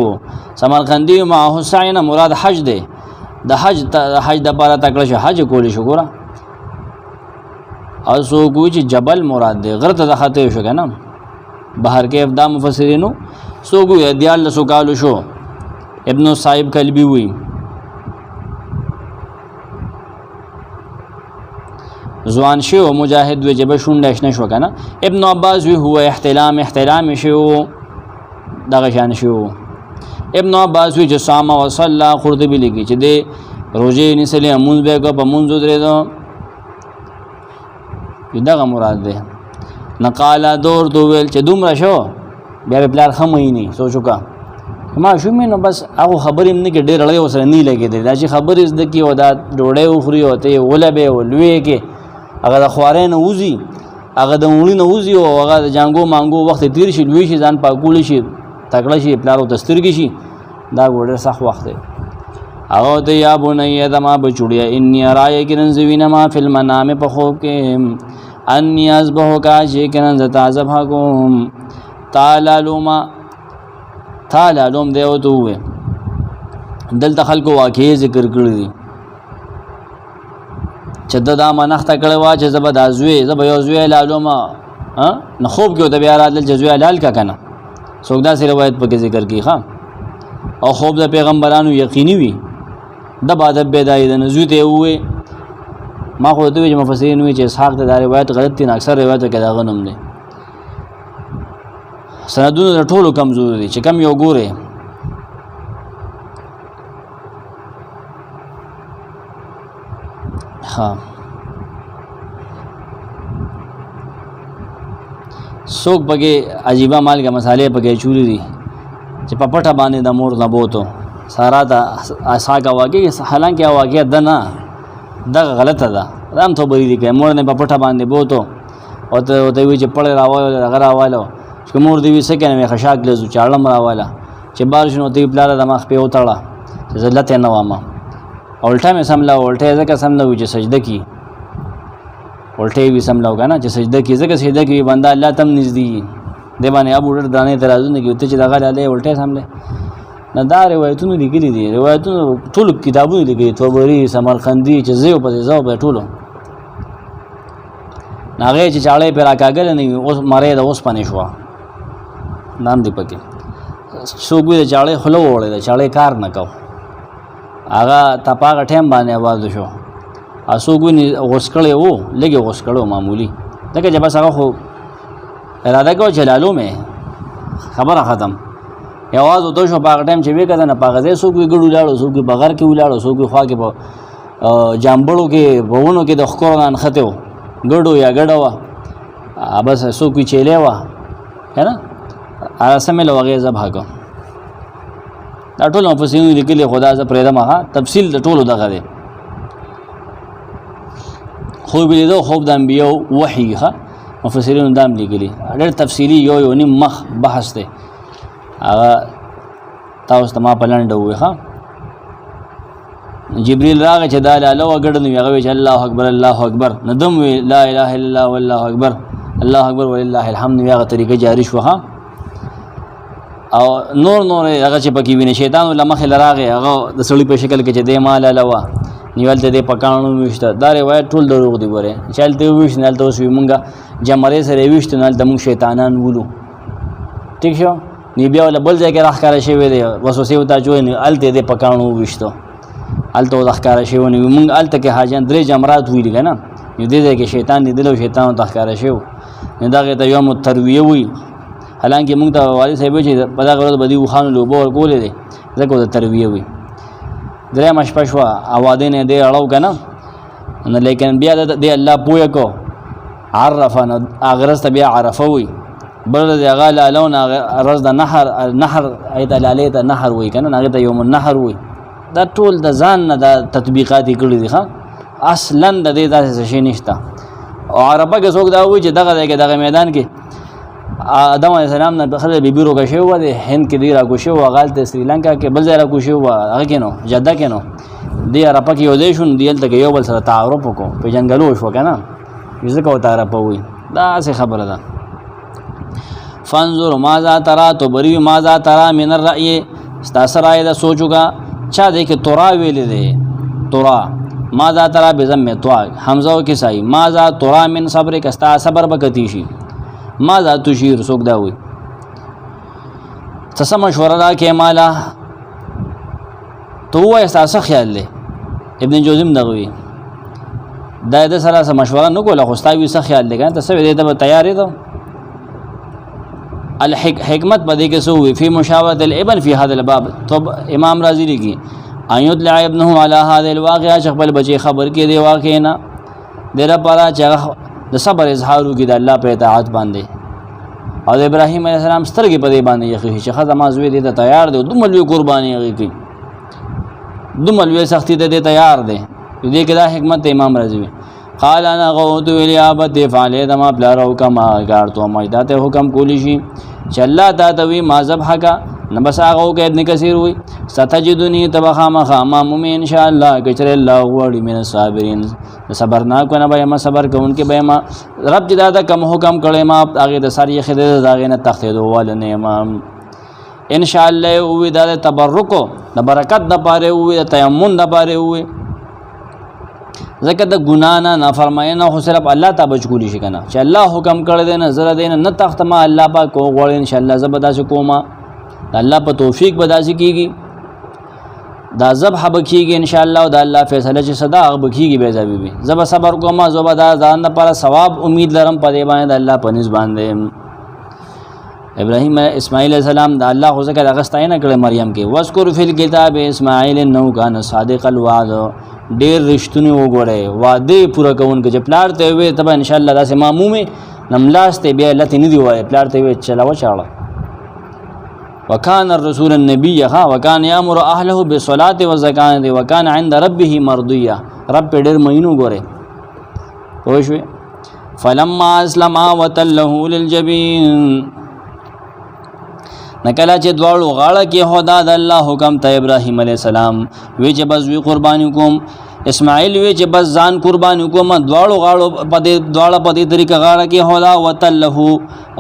سمرقندی ما حسین مراد حج دی د حج د لپاره تکړه شو حج کول شو ګره او سو کوئی چې جبل مراد دی غر ته خطه شو کنه بهر کې افدا مفسرینو سو کوئی دیال سو کالو شو ابن صاحب کلبی وی زوان شو مجاهد وی جب شونډه نشو کنه ابن عباس وی هو احتلام شو دغه شان شو ابن عباس وی جسام و صلی قرطبی لګی چې د روزه نسلی مونږ به کو په مونږ درې دو دغه مراد ده نقالا دور دو ویل چې دومره شو بیا پلار خمې نه سوچو کا ما شو مې نو بس هغه خبرې نه کې ډېر لړې وسره نه لګېدل دا چې خبرې زده کی او دا ډوړې وخوري او ته ولبه ولوي کې هغه د خوارې نه وځي هغه د مولي نه وځي او هغه د جانګو مانګو وخت تیر شي لوي شي ځان پاکول شي تکړه شي پلارو دسترګي شي دا ګوره صح وخت دی او د یا بني دما بچوړیا انی رای کې ننزوینه ما فل منام په خوب کې ان یذبح کا شي کې نن زتا ذبح کوم تعالی لوم دی او ته دلته خلکو واقعي ذکر کړی دي چې دا منخته کړه وا چې زبد ازوي زب یو زوی لالوما نه خوب کې د بیا راتل جزوی لال کا کنه سوګدا سی روایت په ذکر کی ها او خوب د پیغمبرانو یقیني وي د بعد بدای د نزوی ته وې ما خو ته وی مفسرین وی چې اسحاق ته دا روایت غلط دي، اکثر روایت کې دا غنوم دي. سندونه ټولو کمزور دي چې کم یو ګوره. ها څوک پکې عجیبه مالګه مسالې پکې چولې دي چې په پټه باندې د مور نه بوتو سارا دا اساګه واګي، حالانکه واګي ده نه، دا غلطه ده. رام ته بری دي کې مور نه په پټه باندې بوتو او ته وی چې پړې راوالو هغه راوالو چې مور دی وسه کنه مې خشاک لزو چاړم راواله چې بار شنو تی پلار د مخ په وتاړه چې زلت نه وامه الټه مې سملا الټه ځکه سملا وي چې سجده کی الټه وی سملا وکنه چې سجده کی ځکه سجده کی بندا الله تم نږدې دی باندې ابو ډر دانه ترازونه کې ته چې دغه لاله الټه سمله نه. دا روایتونه لیکلي دي، روایتونه ټول کتابونه لیکلي، توبري سمرقندي چې زیو په زیو په ټولو ناغه چې چاړې پر راکاګل نه اوس مړې د اوس پنې شو نام دی پکې څوګوي د چاړې خلو وړې د چاړې کار نه کو هغه تپاغه ټیم باندې आवाज شو اسوګونی غسکړې وو لګي غسکړو معمولی دغه چې بس هغه خو اراده کو جلالو مې خبره ختم یواز وته شو باغ ټیم چې وی کده نه پاغه سوګوي ګړو لاړو سوګوي بغیر کې ولاړو سوګوي خوا کې په جامبړو کې وونو کې د خکوران خته ګړو یا ګډوا بس سوګوي چيله وا ہے نا اسمه لوغه زبحګه دا ټول مفسرین لیکلي خدا ز پرېدا ما تفصیل د ټولو دغه دی. خوب لیدو خوب د انبیو وحی ها مفسرین دام لیکلي ډېر تفصیلی یو نیم مخ بحث دی هغه تاسو ته ما پلان ډوې ها. جبريل راغی چې دا لاله وګړنو هغه وی چې الله اکبر الله اکبر ندم وی لا اله الا الله والله اکبر الله اکبر ولله الحمد هغه طریقه جاری شو ها. او نور هغه چې پکې ویني شیطان لمخه لراغه هغه د سړی په شکل کې چې د مال لوا نیولته د پکانو وشته دا روایت ټول دروغ دی وره چلته وښ نه تاسو مونږه جمره سره وښته نه د مونږ شیطانان ولو ٹھیک شو نی بیا ول بل ځای کې راخاره شي وي وسوسه وتا جوړ نه الته د پکانو وشته الته راخاره شي ونی مونږ الته کې حاجان درې جمرات ویل کنه یو دې کې شیطان دې له شیطان راخاره شي نه دا ته یوم الترویه وی حالانکه موږ ته والد صاحب چې په دا غوړ بدی وخانو لوبو ورکولې دي زکه د ترویه وي درې مشپشوا اواده نه دی اړو کنه نه لیکن بیا د الله پوهه کو عرفنا اغرست بیا عرفوي بل د غاله لون رز د نهر ايت لالیت نهر وي کنه هغه ته یوم النهر وي دا ټول د ځان نه د تطبیقات کړي دي ښا اصلا د دې داسې شي نشته. او عربه کې څوک دا وي چې دغه میدان کې آدم علیہ السلام نه بخله بیبي روګه شو و د هند کې دی راګو شو غالته سریلانکا کې بل ځای راګو شو هغه کینو جده کینو دی عربه کې یو دی شون دیل ته یو بل سره تعارف وکړو په جنگلو شو کنه ځکه و تعارف وي دا څه خبره ده. فانظر ماذا ترى تو بری ماذا ترى من الرأي استاثر رائے دا سوچوگا چا دے کہ ترا ویل دے ترا ماذا ترى بضم تو حمزه کې سای ماذا ترى من صبر کستا صبر بکتی شي ماذا تشير سوک دا وي تسم مشوره دا کې مالا تو احساس خیال له ابن جوزم دغوي دا د سره مشوره نه کوله خو ستاسو څه خیال لګا ته څه دې ته تیارې ده. الحکمت بدی کې سو وی فی مشاورت الابن فی هذا الباب تو امام رازی لګي ایت لع ابنه علی هذا الواقع شغل بچی خبر کې دی واقع نه ډیر پارا چې د صبر اظهارو کې د الله په اطاعت باندې او ابراهیم علیه السلام سترګې په دې باندې یخي چې خدامه زوی دې ته تیار دی دومره لوی قرباني هغه کوي دومره لوی سختی ته تیار دی دې کې دا حکمت امام رازی قال انا غوت الیابت فعلی دما بلارو کما گارتو مجدات حکم کولی شي چې الله تعالی ما ذبحک نبس هغه کې ابن کثیر وي ستجدنی تبخام خامام ان شاء الله کچر الله وړي من صابرین صبرنا کو نه به ما صبر کوونکې به ما رب دې دا کم حکم کړي ما هغه د ساری خدای داغه نه تختیدو ول نه امام ان شاء الله او د تبرک د برکت د پاره او د تیمم د پاره او زکه د ګنا نه نافرمایي خو صرف الله ته بچولی شي کنه چې الله حکم کړی دی نه زره دی نه تخت ما الله پاک کو غوړ ان شاء الله زبدا شو کوما الله په توفیق بداسي کیږي دا ذبح بکیږي ان شاء الله او دا الله فیصله چې صدا بکیږي به ځبي زب صبر کوم زب دا ځان لپاره ثواب امید لرم په دې باندې الله په نس باندې ابراهیم اسماعیل علیہ السلام دا الله خو ذکر اغستای نه کړ مریم کې واذکر فی الکتاب اسماعیل انه کان صادق الوعد ډیر رښتونی وګوره وعده پوره کون کې پلار ته وي تبه ان شاء الله داسې مامومه نملاسته بیا لته نه دی وای پلار ته وي چلاو چاړه وکان الرسول النبی وکان یامر اهله بالصلاه والزکات وکان عند ربه مرضیه رب ډیر مینو ګوره پوښوي فلما اسلم وتله للجبین نکلا چې دواړو غاړه کې خدا د الله حکم ته ابراهیم علیه السلام وی چې بس وی قربانی کوم اسماعیل وی چې بس ځان قربانی کوم دواړو غاړو په دې طریقه غاړه کې خدا وتله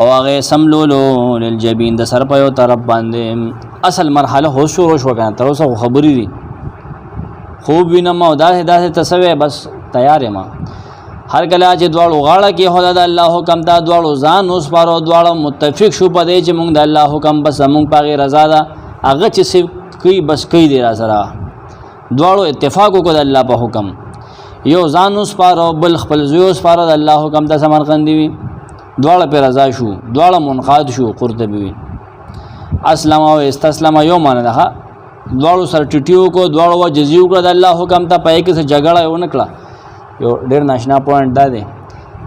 او هغه سملولو للجبین د سر په یو طرف باندې اصل مرحله هو شروع شو کنه تر اوسه خبرې دي خوب وینم او دا تسوي بس تیار ما هر کله چې دواړو غاړه کې خدا د الله حکم ته دواړو ځان اوس پارو دواړو متفق شو په دې چې موږ د الله حکم بس موږ پاغه رضا ده هغه چې څه کوي بس کوي دی را سره دواړو اتفاق وکړ د الله په حکم یو ځان اوس پارو بل خپل زوی اوس پارو د الله حکم ته سمرقندي وي دواړه په رضا شو دواړه منقاد شو قرطبي وي اسلم او استسلم یو معنی ده دواړو سره ټټیو کو دواړو جزیو کړ د الله حکم ته پای کې جګړه و نکړه یو ډیر ناشنا پوینټ دا دی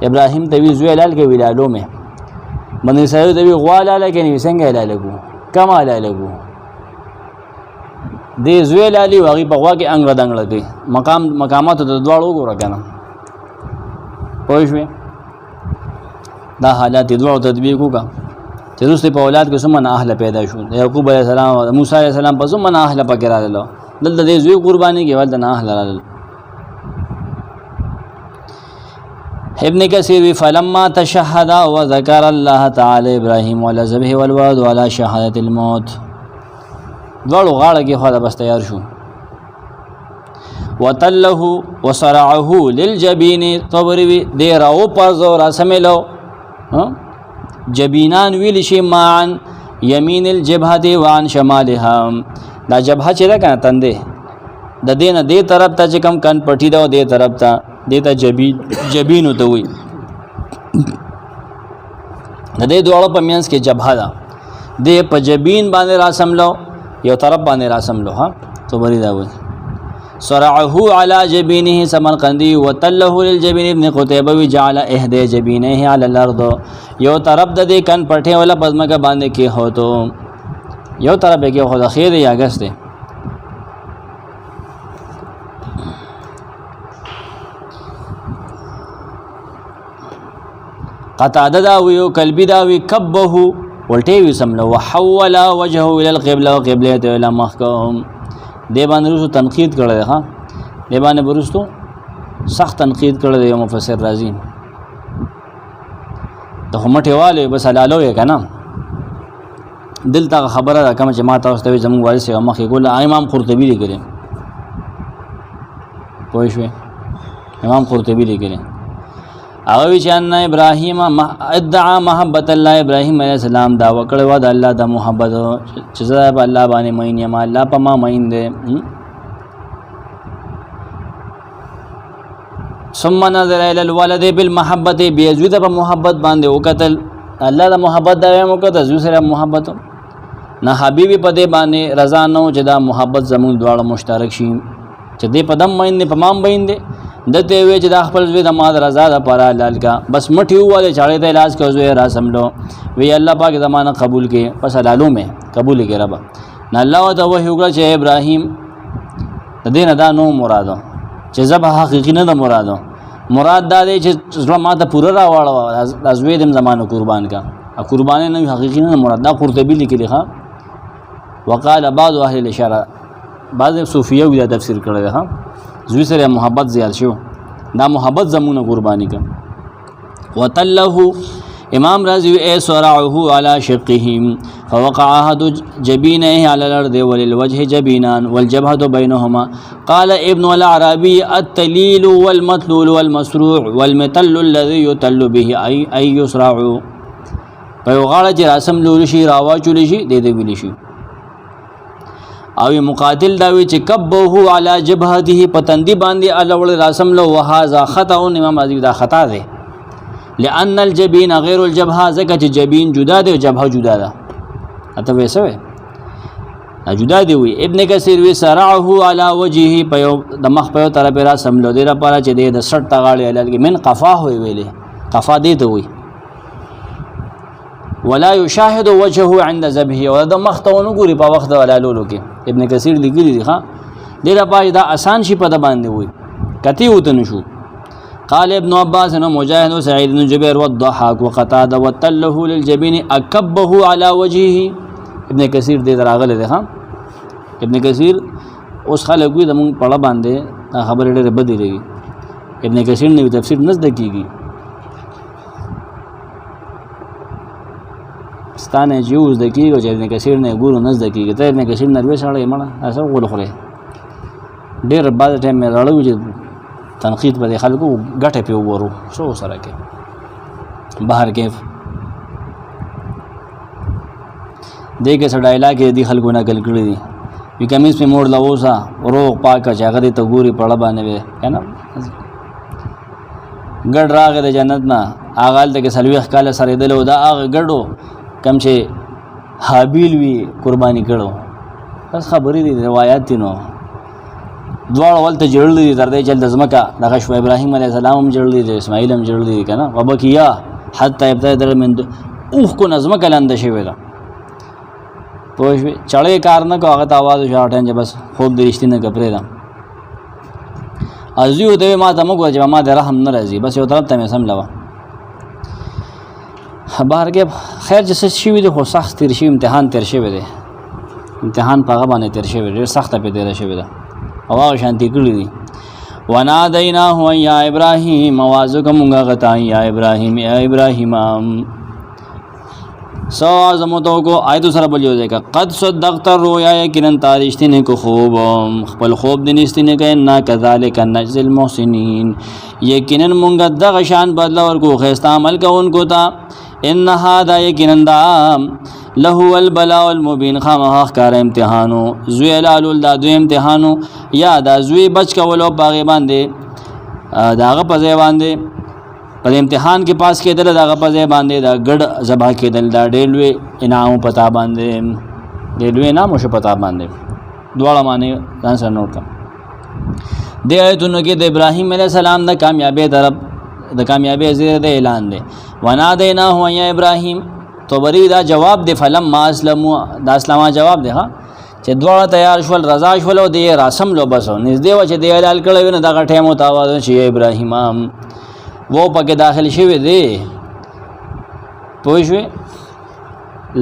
ابراهیم ته وی زوی لال کې ویلالو مې باندې سره ته وی غواله کې نه څنګه لالګو کما لالګو دې زوی لالي واغي په غوا کې انګړ دنګړ کوي مقامات د دواړو ګور کنه پوښوي دا حالات دواړو تطبیق وکا چې دوی په اولاد کې سمن اهل پیدا شو یعقوب علیه السلام او موسی علیه السلام په سمن اهل پکې راغلو دلته دې زوی قرباني کې ولته نه اهل راغلو ابن کثیر فلما تشهد وذكر الله تعالی ابراهیم ولا ذبح والوعد ولا شهادت الموت دواړو غاړه کې خو دا بس تیار شو وتله وصرعه للجبین طبری دې راو پزو را سملو جبینان ویل شي معن یمین الجبهه وعن شمالها دا جبهه چې ده کنه تندې د دې نه دې طرف ته چې کم کن پټی دا دې طرف ته دیتا جبین ته وي د دې دواړو په منځ کې جبهه ده دې په جبین باندې راسملو یو طرف باندې راسملو ها تو بری دا وي صرعه على جبينه سمرقندي وتله للجبين ابن قتيبه جعل احدى جبينه على الارض یو طرف د دې کن پټه ولا پزماګه باندې کې هو تو یو طرف کې خو د خیر یا اگست قطاده دا ویو قلبی دا وی کبه ولټی وی سملو وحول وجهه الى القبله وقبله الى مخکم دی باندې رسو تنقید کړل ها دی باندې برستو سخت تنقید کړل دی مفسر رازی ته همټه والے بس حلالو یې کنه دلته خبره کوم چې ما تاسو ته زموږ وارث یو مخې ګول امام قرطبی لیکلی پوه شو امام قرطبی لیکلی او چې ان ابراهیم ادعا محبت الله ابراهیم علیه السلام دا وکړه و د الله د محبت چې زړه په الله باندې مین یم الله په ما مین دی ثم نظر الى الولد بالمحبت بيزيد په محبت باندې وکتل الله د محبت دا یم وکړه زو سره محبت نه حبیبی په دې باندې رضا نو چې دا محبت زمون دواړه مشترک شي چې دې په دم مین په مام بین دی دته وی چې د خپل زوی د ماد رضا د پاره لال کا بس مټیو والے چاړې ته علاج کو زوی را سملو وی الله پاک زمانہ قبول کې پس لالو میں قبول کې رب نه الله ته وحی وکړه چې ابراهیم د دین دا نو مرادو چې ذبح حقیقی نه د مرادو مراد دا دی چې زړه ماته پوره راوړو زوی د زمانہ قربان کا قربان نه حقیقی نه مراد دا قرطبی لیکلی ها وقال بعض اهل الاشاره بعض صوفیه وی دا تفسیر کړی ها زوی سره محبت زیات شو دا محبت زمونه قربانی کا وتله امام رازی ای صرعه على شقه فوقع احد جبينه على الارض وللوجه جبينان والجبهه بينهما قال ابن العربي التليل والمتلول والمسروع والمتل الذي يتل به اي يسرع په غاړه چې رسم لول شي راوا چول شي د دې ویل شي او مقاتل داوی چې کبه علی جبهته پتندی باندې الاول راسم له وهذا خطا. امام رازی دا خطا ده لأن الجبین غیر الجبهه ځکه چې جبین جدا ده او جبهه جدا ده. اته ویسه وي جدا دی وی. ابن کثیر وی سرعه علی وجهه په د مخ په طرف راسم له دې لپاره چې د سټ تغاړي لګي من قفاه ویلې قفا دې ته وی ولا يشاهد وجهه عند ذبحه او د مخ ته ونګوري په وخت ولالولو کې. ابن کثیر لیکلی دی ها دې لپاره دا آسان شي په د باندې وی کتی وته نشو. قال ابن عباس انه مجاهد وسعيد بن جبير والضحاك وقتاده وتله للجبين اكبه على وجهه. ابن کثیر دې دراغله ده ها ابن کثیر اوس خلک وي د مونږ پړه باندې خبره ډېره بدې لګي. ابن کثیر نه تفسیر نزد کیږي ستانه جوز د کیږي چې ابن کثیر نه ګورو نزد کیږي. ته ابن کثیر نه وې سره مړه اسه غول خوره ډېر بعد ټیم مې راړو چې تنقید به خلکو ګټه پیو ورو سو سره کې بهر کې دیکھے سا ډایلاګ دی خلکو نه کل کړی دی وی کمیس په موړ لوسا روغ پاک چاغه ته ګوري پړه باندې وې کنه ګډ راغه د جنت نه اغال ته سلوي خاله سره دلو دا اغه ګډو کم چې حابیل وی قرباني کړو. بس خبرې دي روایت دي نو دواړه ولته جوړل دي تر دې چې د زمکا دغه شو ابراهيم عليه السلام هم جوړل دي اسماعیل هم جوړل دي کنه وبکیا حتی ابتدى من اوخ کو نظم کلند شوی دا پوه چړې کار نه کو هغه आवाज شاټن چې بس خوب د رښتینه کپره دا ازیو دوی ما ته موږ چې ما د رحم نه راځي بس یو طرف ته مې سم لوا بهر کې خیر چې شي وي خو سخت تیر شي امتحان تیر شي وي امتحان په هغه باندې تیر شي وي سخت په تیر شي وي او هغه شانتي کړی دي. ونادیناه یا ابراهیم आवाजکم غتا یا ابراهیم یا ابراهیم سو عظمتوں کو آیت سره بولیو ځکه قد صدقت الرؤيا یقینا تارشتنه کو خوب خپل خوب دنيستنه کنا کذالک نجزل المحسنین یقینا مونږ دغه شان بدل ورکو خسته عمل کوونکو ته ان هذا یقینا دا له البلاء المبین خامخ کار امتحانو زوی لالول دا دوی امتحانو یا دا زوی بچ کولو باغی باندې داغه پځای باندې په امتحان کې پاس کېدل داغه پځای باندې دا ګډ زبا کېدل دا ډېلوي انعام پتا باندې ډېلوي انعام شو پتا باندې دواړه معنی ځان سره نوٹ کړه. د آیتونو کې د ابراهیم علیه السلام د کامیابی طرف د کامیابی زیره د اعلان دی. ونادیناه یا ابراهیم توبری دا جواب دی فلم ما اسلمو دا اسلامه جواب دی ها چې دواړه تیار شول رضا شول او د رسم لو بسو نږدې و چې د اعلان کړو نه دا ټیمو تاواز چې ابراهیم وہ پکې داخل شوی دی پوه شوې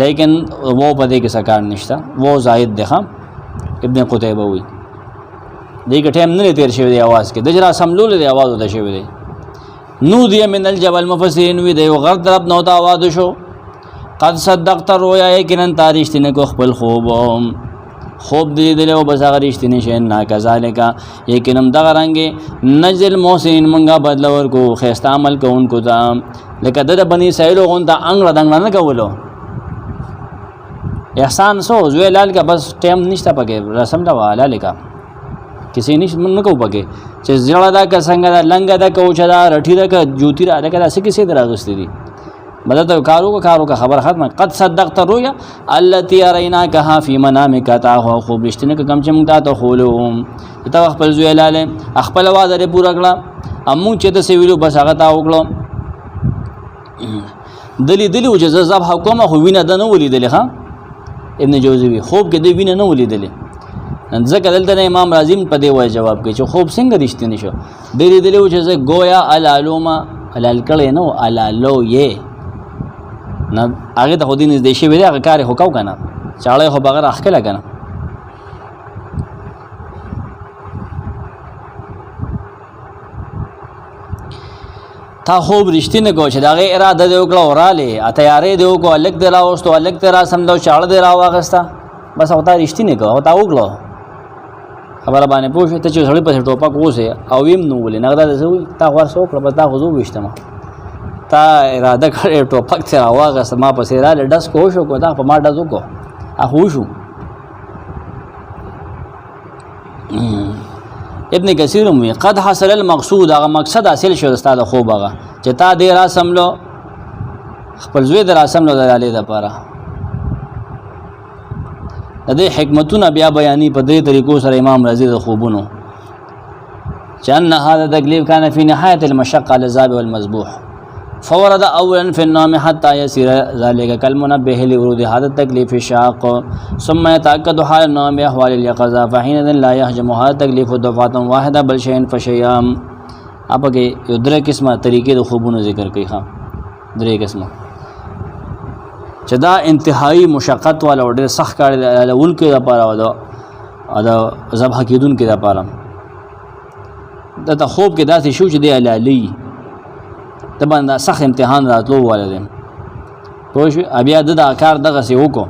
لیکن وہ پدې کې سکار نشته وہ زائد دی ها ابن قتیبه وی دغه ټیم نه تیر شوی دی आवाज کې د جرا سملول دی आवाज وته شوی دی نو دی من الجبل مفسرین وی دی غر طرف نو تا आवाज شو قد صدقت الرؤيا یقینا تارشتنه کو خپل خوب دی دلو بس هغه رښتینی شي نه کذالک یقینا دغه رنګ نجل محسنین منګه بدل ورکو خیسته عمل کوونکو ته لکه د بنی اسرائیل غون ته انګ دنګ نه کولو احسان سو زوی لال کا بس ټیم نشته پکې رسم دا والا لیکا کسی نش من کو پکې چې زړه دا کا څنګه دا لنګ دا کوچ دا رټی دا کا جوتی را دا کا څه کیسه دراغستی دي مدد کارو کا خبر ختم. قد صدقت الرؤيا التي اريناكها في منامك تا خوب رښتینه کم چې موږ ته خولو ته خپل زوی لاله خپل واده لري پورا کړه امو چې ته سویلو بس هغه تا وکړو دلی چې زب حکومت خو وینه د نه ولیدل ها ابن جوزی خوب کې د وینه نه ولیدل ځکه دلته امام رازی په دی وای جواب کوي چې خوب څنګه رښتینی شو دلی چې گویا الالوما الال کړي نو الالو یې نه هغه ته خودی نږدې شي ویل هغه کار هو کو کنه چاړې خو بغیر اخکله کنه تا خوب رښتینه کو چې دغه اراده دی وکړه اوراله ا تیارې دی وکړه الګ دی راوستو الګ دی را سمدو چاړه دی راواغستا بس او تا رښتینه کو او تا وکړه خبره باندې پوښتنه ته چې سړی په ټوپک وځي او ویم نو ولې نغدا زوی تا ورسو کړه بس دا غوځو وشتمه تا اراده کړې ټوپک ته راواغه سما په سیراله ډس کو شو کو دا په ما ډزو کو اخو شو ابن کثیر وی قد حصل المقصود، هغه مقصد حاصل شو استاد خوب هغه چې تا دې را سملو خپل زوی در اسملو د علي د پاره. د دې حکمتونه بیا بیانې په دې طریقو سره امام رازي د خوبونو چې ان هذا تکلیف کان فی نهایت المشقه للذاب والمذبوح فورد اولا في النوم حتى يصير ذلك كالمنبه لورود هذا التكليف الشاق ثم يتأكد حال النوم بأحوال اليقظة فحينئذ لا يحجم هذا التكليف دفعة واحدة بل شيئا فشيئا. آپ کے یو درې قسمه طریقې د خوبونو ذکر کوي. ښه درې قسمه چې دا انتهایی مشقت والا او ډېر سخت کار دی اولکې دپاره او د ذبح کېدونکي دپاره. دته خوب کې داسې شو چې دی علالي ته باندې سخت امتحان راتلو والا دی پوه شوې. بیا د دا کار دغسې وکړو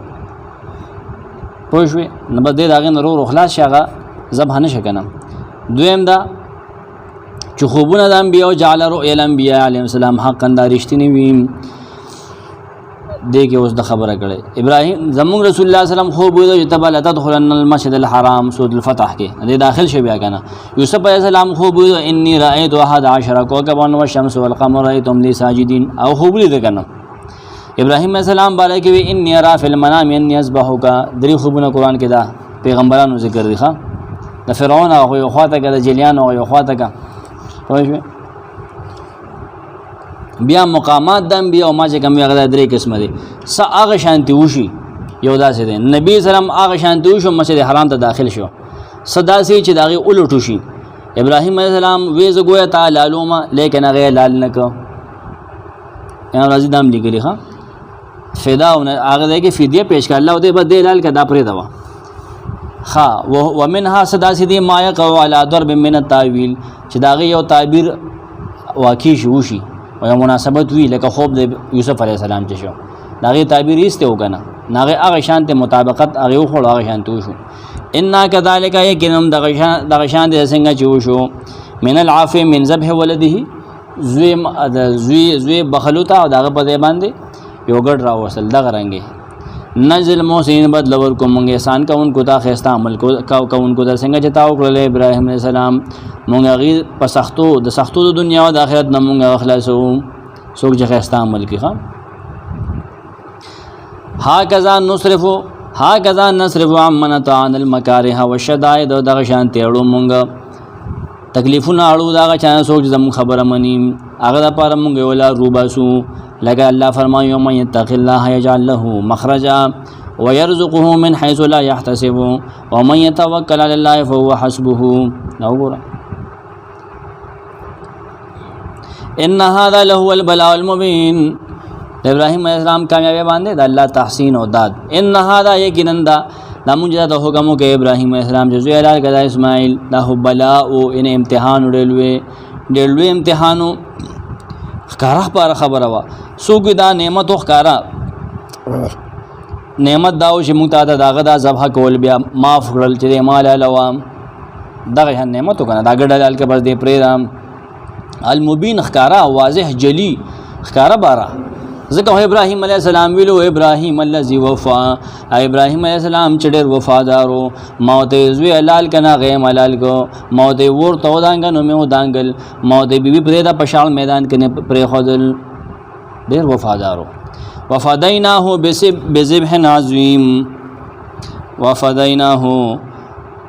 پوه شوې نو به دی د هغې نه روغ خلاص شي هغه ذبح نه شي که نه. دویم دا چې خوبونه د انبیاء جعل رؤیا الانبیاء علیهم السلام حقا دا رښتینې وي. دې کې اوس د خبره کړې ابراهیم زمونږ رسول الله وسلم خوب ولیدو چې تبه لتدخلن المسجد الحرام سورة الفتح کې دې داخل شي بیا که نه. یوسف علیه السلام خوب ولیدو انی رأیت 11 کوکبا والشمس والقمر رأیتهم لی ساجدین او خوب لیده که نه. ابراهیم علیه السلام باره کې وی انی ارا فی المنام انی اذبحک. درې خوبونه قرآن کې دا پیغمبرانو ذکر دي. ښه د فرعون هغه یو خواته که د جلیان هغه یو خواته که پوه شوې. بیا مقامات د انبیاء او ما چې کوم هغه درې قسمه دي. څه هغه شانتي وشي یو داسې دی نبي سلام هغه شانتي وشو مسجد حرام ته داخل شو څه داسې چې د هغې الټو شي. ابراهیم علیه السلام وی زه ګویا تا لالومه لیکن هغه لال نه که امام رازي دا هم لیکلي. ښه فدا هغه دی کې فدیه پیش کړه الله او دې به دې لال که دا پرېږده وه. ښه ومنها څه داسې دي ما یقع علی ضرب من التاویل چې د هغې یو تعبیر واقع شي وشي او یو مناسبت وي لکه خوب د یوسف علیه السلام چې شو د هغې تعبیر ایستی و که نه د هغې هغه شانتې مطابقت هغې وخوړو هغه شانتې وشو. انا کذلک یقینا دغه شان دی څنګه چې وشو من العافی من ذبح ولده زوی بخلو ته او د هغه په ځای باندې یو ګډ راوصل دغه رنګې نزل محسنین بدل ورکو مونږ احسان کوونکو ته ښایسته عمل کوونکو ته څنګه چې تا وکړل ابراهیم علیه السلام مونږ هغې په سختو د سختو د دنیا او د آخرت نه مونږ هغه خلاصوو څوک چې ښایسته عمل کړي. ښه هکذا نصرف عمن عن المکاره والشدائد او دغه شانتې اړو مونږ تکلیفونه اړو د هغه چا نه څوک چې زموږ خبره مني هغه دپاره مونږ یو لار روباسو. لکه الله فرمایي ومن یتق الله یجعل له مخرجا ويرزقه من حيث لا يحتسب ومن يتوکل على الله فهو حسبه. نو ګوره ان هذا له البلاء المبين. ابراهیم علیه السلام کامیابی باندې د الله تحسین او داد. ان هذا یقینا دا مونږ ته حکم وکړ ابراهیم علیه السلام چې زوی لار کړه اسماعیل دا هو بلاء او ان امتحان ډېر لوی امتحانو ښکاره پاره خبره وه. څوک دا نعمت وښکاره نعمت دا و چې مونږ ته د هغه دا ذبحه کول بیا معاف کړل چې د مال حلاله دغه شان نعمت وکنه دا ګډه حلال که بس دې پرېږدم المبین ښکاره واضح جلی ښکاره باره ځکه ابراهیم علیه السلام ویلو ابراهیم الذي وفا ابراهیم علیه السلام چې ډېر وفادارو ما ورته زوی حلال که نه هغه یې حلال کو ما ورته ورته ودانګه نو مې ودانګل ما ورته بیبي پرېږده په شاړ میدان کې نه پرېښودل ډېر وفادارو. وفدیناه بذبح عظیم وفدیناه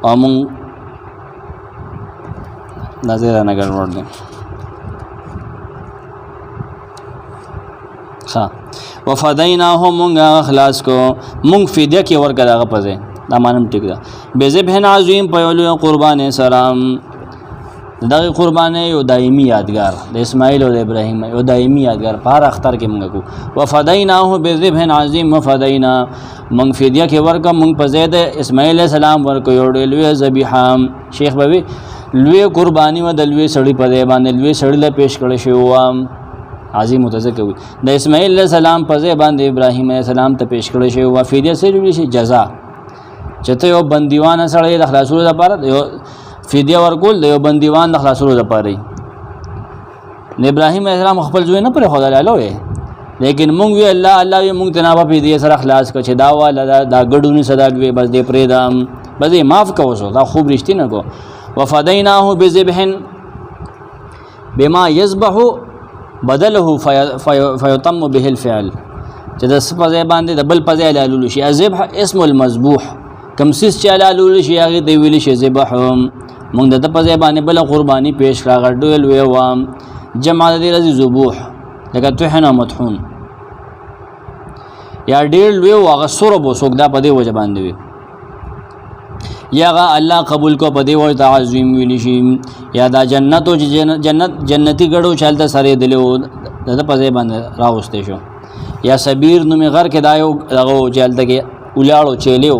او مونږ نظر نه ګډوډ دی. ښه وفدیناه مونږ خلاص کو مونږ فدیه کې ورکړه دغه په ځای دا معنی ټیک ده. بذبح عظیم په یو لوی قربانۍ سره دغه قربانۍ یو دایمي یادګار د اسماعیل او د ابراهیم یو دایمي یادګار په هر اختر کې مونږ کو. وفدیناه بذبح عظیم وفدینا مونږ فدیه کې ورکړه مونږ په ځای د اسماعیل علیه السلام ورکړو یو ډېر لوی ذبیحه. شیخ به لوی قرباني و د لوی سړي په ځای باندې لوی سړي له پیش کړی شوی و عظیم متذکر وي د اسماعیل علیه السلام په ځای باندې ابراهیم علیه السلام ته پیش کړی شوی و. فدیه څه جوړی شي جزا چې ته یو بندیوان سړی د خلاصولو لپاره یو فدیه ورکول د یو بندیوان د خلاصولو لپاره د ابراهیم علیه السلام خپل زوی نه پرېښودل الوی لیکن مونږ وی الله وی مونږ ته نه په فدیه سره خلاص کړ چې دا والا دا ګډونی صدا وی بس دې پرېږدم بځې معاف کو وسو دا خوب رښتینه کو وفدیناه بذبح بما یذبح بدله فیتم به الفعل چې د سپځای باندې د بل پځای لالول شي ذبح اسم المذبوح کم سیس چې لالول شي هغه دی ویل شي ذبح مونږ د پځای باندې بل قرباني پیش کړه غړډول وی و جمع د رزي ذبوح لکه طحن مطحون یا ډیر لوی واغه سره بو سوګ دا په دی وجه باندې وي یا الله قبول کو په دی وجه تعظیم ویل شي یا دا جنت او جنتی ګړو چالت سره دلو د پځای باندې راوستې شو یا سبیر نو می غر کې دایو دغه چالت کې ولاړو چيلیو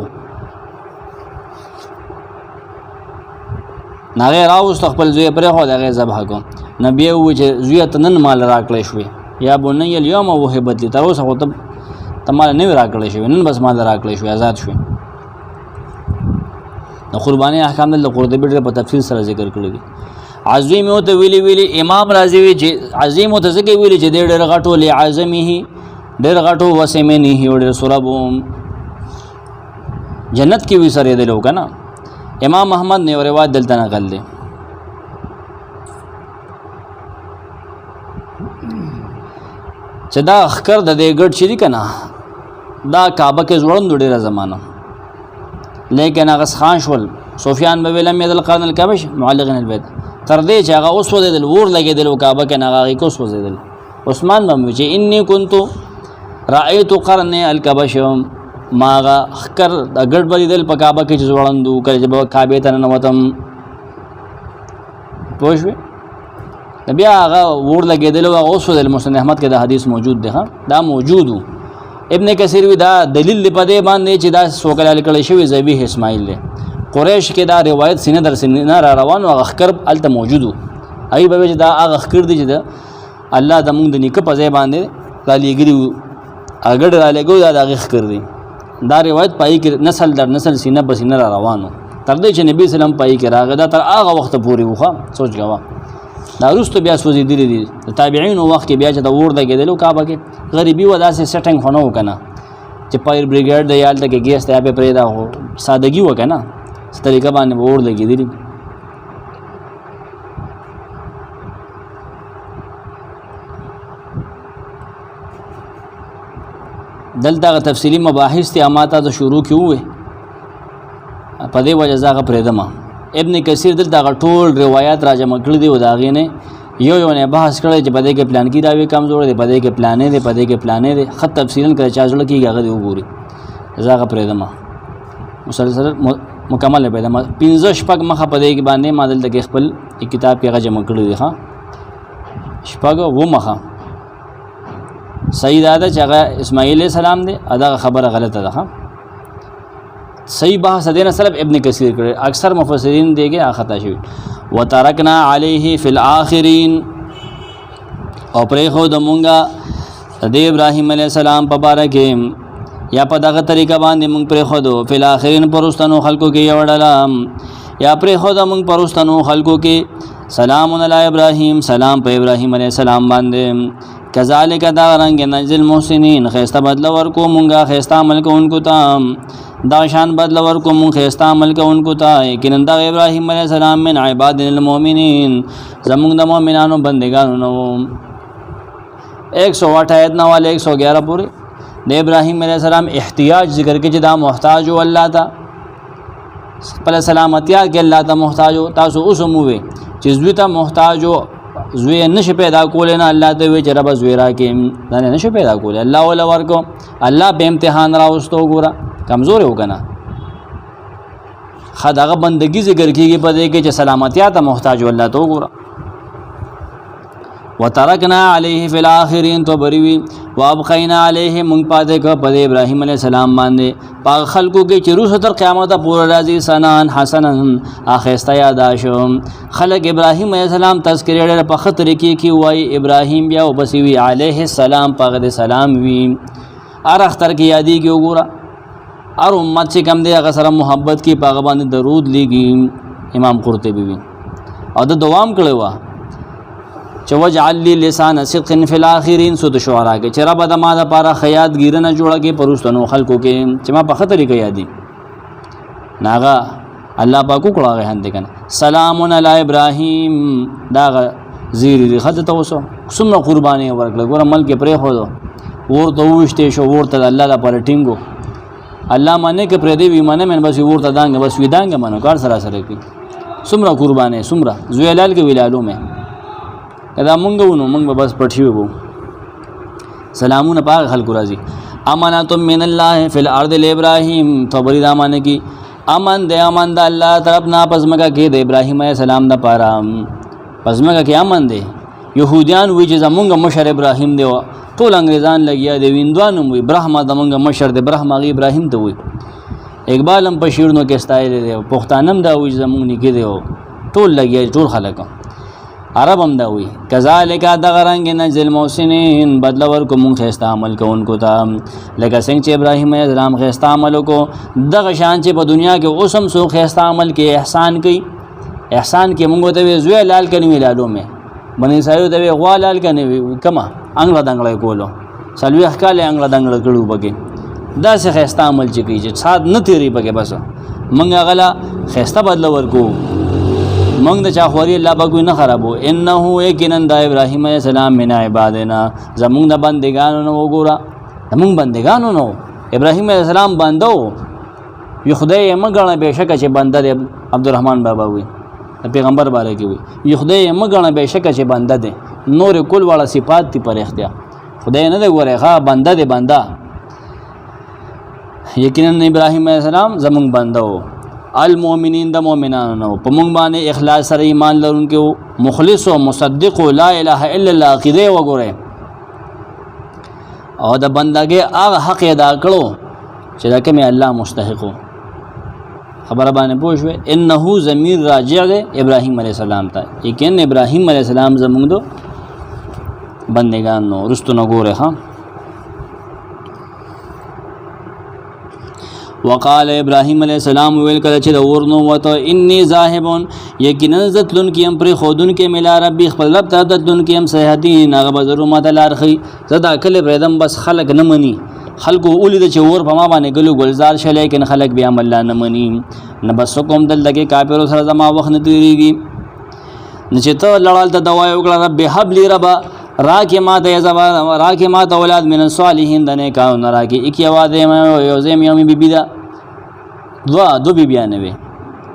نغه راوست خپل زوی پرې خو دغه ذبح کو نبی و چې زوی ته نن مال راکړې شوې یا بني اليوم وهبت لي تر اوسه خو ته مال نه راکړې شوې نن بس مال راکړې شوې آزاد شوې نو قرباني احکام د قرطبي په تفصیل سره ذکر کړی دي عظیم او ته ویلي امام رازی وی چې عظیم او ته ځکه ویلي چې ډېر غټو لعظمه ډېر غټو وسمنه ډېر سربوم جنت کې وی سره دی لو کنه امام احمد نے روایت دلته نقل دی چې دا اخکر د دې ګډ شې دي کنه دا کعبه کې ځوړند ډېره زمانہ لیکن هغه خان شول سفیان به ویل مې دل قرن الکبش معلقین البيت تر دې چې هغه اوس ودل ور لګیدل کعبه کې هغه کو اوس ودل عثمان بم چې انی كنت رأيت قرن الکبش ماغه خکر د ګډ بلیدل په کعبه کې ځوړندو کله چې کعبه ته ننوتم پوښوي بیا هغه ور لګیدل او اوس ودل مسند احمد کې دا حدیث موجود دی دا موجود ابن کثیر وی دا دلیل په دې باندې چې دا سوکل لیکل شوی ذبیح اسماعیل له قریش کې دا روایت سینه در سینه را روان او اخکر الته موجودو ای به دا اخکر دی چې الله د مونږ د نیکه په ځای باندې را لګیږي اګړ را لګو دا اخکر دی دا روایت پای کې نسل در نسل سینه په سینه را روانو تر دې چې نبی سلام پای کې راغی دا تر هغه وخت پورې وخه سوچ غوا دا وروسته بیا سوځي دي تابعین وخت کې بیا چې دا ور دګیدلو کعبه کې غریبي ودا سه سټینګ خونو وکنه چې پایر بریګیډ د یال ته کې ګیس ته په پرې دا هو سادهګي وکنه طریقه باندې ور دګیدلی دلته تفصیلی مباحث ته اماته د شروع کیوه په دې وجه زغه پرېدم ابن کثیر دلته ټول روایت راجمع کړی دی او دا غینه یو نه بحث کړی چې په دې کې پلان کې راوي کمزور دی په دې کې پلانې دی په دې کې پلانې دی خط تفصیلا کړی چې ځل کېږي هغه دی وګوري زغه پرېدم مسلسل مکمل پیدا 15 شپږ مخه په دې کې باندې ما دلته کې خپل کتاب کې هغه جمع کړی دی ها شپږ و مخه صحیح دا چې هغه اسماعیل السلام دی ادا خبره غلطه ده ها صحیح بحث دینه سلف ابن کثیر کړي اکثر مفسرین دیګه خطا شوی وترکنا علیه فی الاخرین او پرې خو د مونږه د ابراهیم علیه السلام په باره کې یا په دغه طریقه باندې مونږ پرې خو د فی الاخرین پرستانو خلکو کې یوړل یا پرې خو د مونږ پرستانو خلکو کې سلام علی ابراهیم سلام په ابراهیم علیه السلام باندې کذالک دا رنگ نجل محسنین خیستا بدل ورکو مونږه خیستا عمل کوونکو ته دا شان بدل ورکو مونږ خیستا عمل کوونکو ته یقینا دا ابراهیم علیه السلام من عباد المؤمنین زمونږ د مؤمنانو بندگانو نو 108 آیت نه والے 111 پورې د ابراهیم علیه السلام احتیاج ذکر کې چې دا محتاج او الله ته خپل سلامتیا کې الله ته محتاج او تاسو اوس مووي چې زوی ته محتاج او زوی نشه پیدا کول نه الله ته وی چې رب زوی را کې دا نشه پیدا کول الله ولا ورکو الله به امتحان راوستو ګورا کمزور یو کنه خدغه بندگی ذکر کیږي په دې کې چې سلامتیا ته محتاج الله ته ګورا وترکنا علیه فی الاخرین تو بریوی وابقینا علیه مونږ پاتې کو په ابراهیم علیه السلام باندې په خلکو کې چې روز تر قیامت پورې راځي سنان حسنن اخستا یاد شو خلق ابراهیم علیه السلام تذکرې په خطر کې وای ابراهیم بیا وبسوی علیه السلام په سلام وی ار اختر کې یادی کې وګوره ار امت چې کم دی هغه سره محبت کې په باندې درود لګي امام قرطبی وی او د دوام کړو چې وجعل لي لسان صدق فی الاخرین سود شعرا کې چې رب د ما د پاره خیات ګیرنه جوړه کې پرستانو خلکو کې چې ما په خطرې کې یادي ناغه الله پاک کړه هغه هند کنه سلام علی ابراهیم دا زیری خد ته وسو څومره قرباني ورکړه ګور ملک پرې خو ورته وشته شو ورته الله لپاره ټینګو الله باندې کې پرې دی ایمان من بس ورته دانګ بس ودانګ منو کار سره سره کی څومره قرباني څومره زویلال کې ویلالو مې کدا مونږ ونو مونږ بس پټیو وو سلامونه پاک خلق راضي امانت من الله فی الارض لابراهیم فبری دا معنی کی امن دے امن د الله طرف نه پزماګه کې د ابراهیم علیه السلام د پاره پزماګه کې امن دے يهوديان وی چې زمونږ مشر ابراهیم دی ټول انګريزان لګیا دی ویندوانو وی برهما زمونږ مشر دی برهما غي ابراهیم ته وی اقبال هم په شیرونو کې استایل دی پښتانم دا وی زمونږ نګي دی ټول لګیا ټول خلک عرب هم دا وی کذالک دغرنګ نزل محسنین بدل ورکو مونږ خسته عمل کوونکو ته لکه څنګه چې ابراهیم علیه السلام خسته عمل کو دغه شان چې په دنیا کې اوسم سو خسته عمل کې احسان کوي احسان کې مونږ ته زوی لال کني ویلالو مې بني سایو ته غوا لال کني کما انګلا دنګړې کولو سلوي احکال انګلا دنګړ کړو بګي دا څه خسته عمل چې کوي چې سات نه تیری بګي بس مونږ غلا خسته بدل ورکو مونږ د چاخوري الله بګو نه خرابو انه یقینا د ابراهیم علیه السلام من عبادنا زمونږ د بندګانو نو وګورا زمونږ بندګانو نو ابراهیم علیه السلام بندو یو خدای مګنه بهشکه چې بنده دی عبدالرحمن بابا وی پیغمبر باره کې وی یو خدای مګنه بهشکه چې بنده دی نور کل والا صفات تی پر اختیار خدای نه دی ګوره ښا بنده دی بنده یقینا ابراهیم علیه السلام زمونږ بندو المؤمنین د مؤمنانو نو په مونږ باندې اخلاص سره ایمان لرونکو مخلص او مصدق لا اله الا الله عقیده وګوره او د بندګي هغه حق ادا کړو چې دا کومه الله مستحقو خبره باندې پوښوي انه ضمیر راجع دی ابراهیم علیه السلام ته یقینا ابراهیم علیه السلام زمونږ دو بندگان نو رستو نو ګوره ها وقال ابراهیم علیہ السلام ویل کله چې د ورنو وته انی ذاهبون یقینا ذاتلن کیم پر خودن کې ملا ربي خپل رب ته ذاتلن کیم صحتین هغه بزرو ماته لارخي زدا کله پردم بس خلق نه مني خلقو اولید چې ور په ما باندې ګلو گلزار شله لیکن خلق بیا مله نه مني نه بس کوم دل دغه کافر سره زما وخت نه تیریږي نچې ته لړال ته دوا یو کړه رب حبلی ربا راکه ما ته زما راکه ما ته اولاد من الصالحین دنه کاو نه راکه اکی आवाज یو زم یومی بیبی دا دو بیبیان وي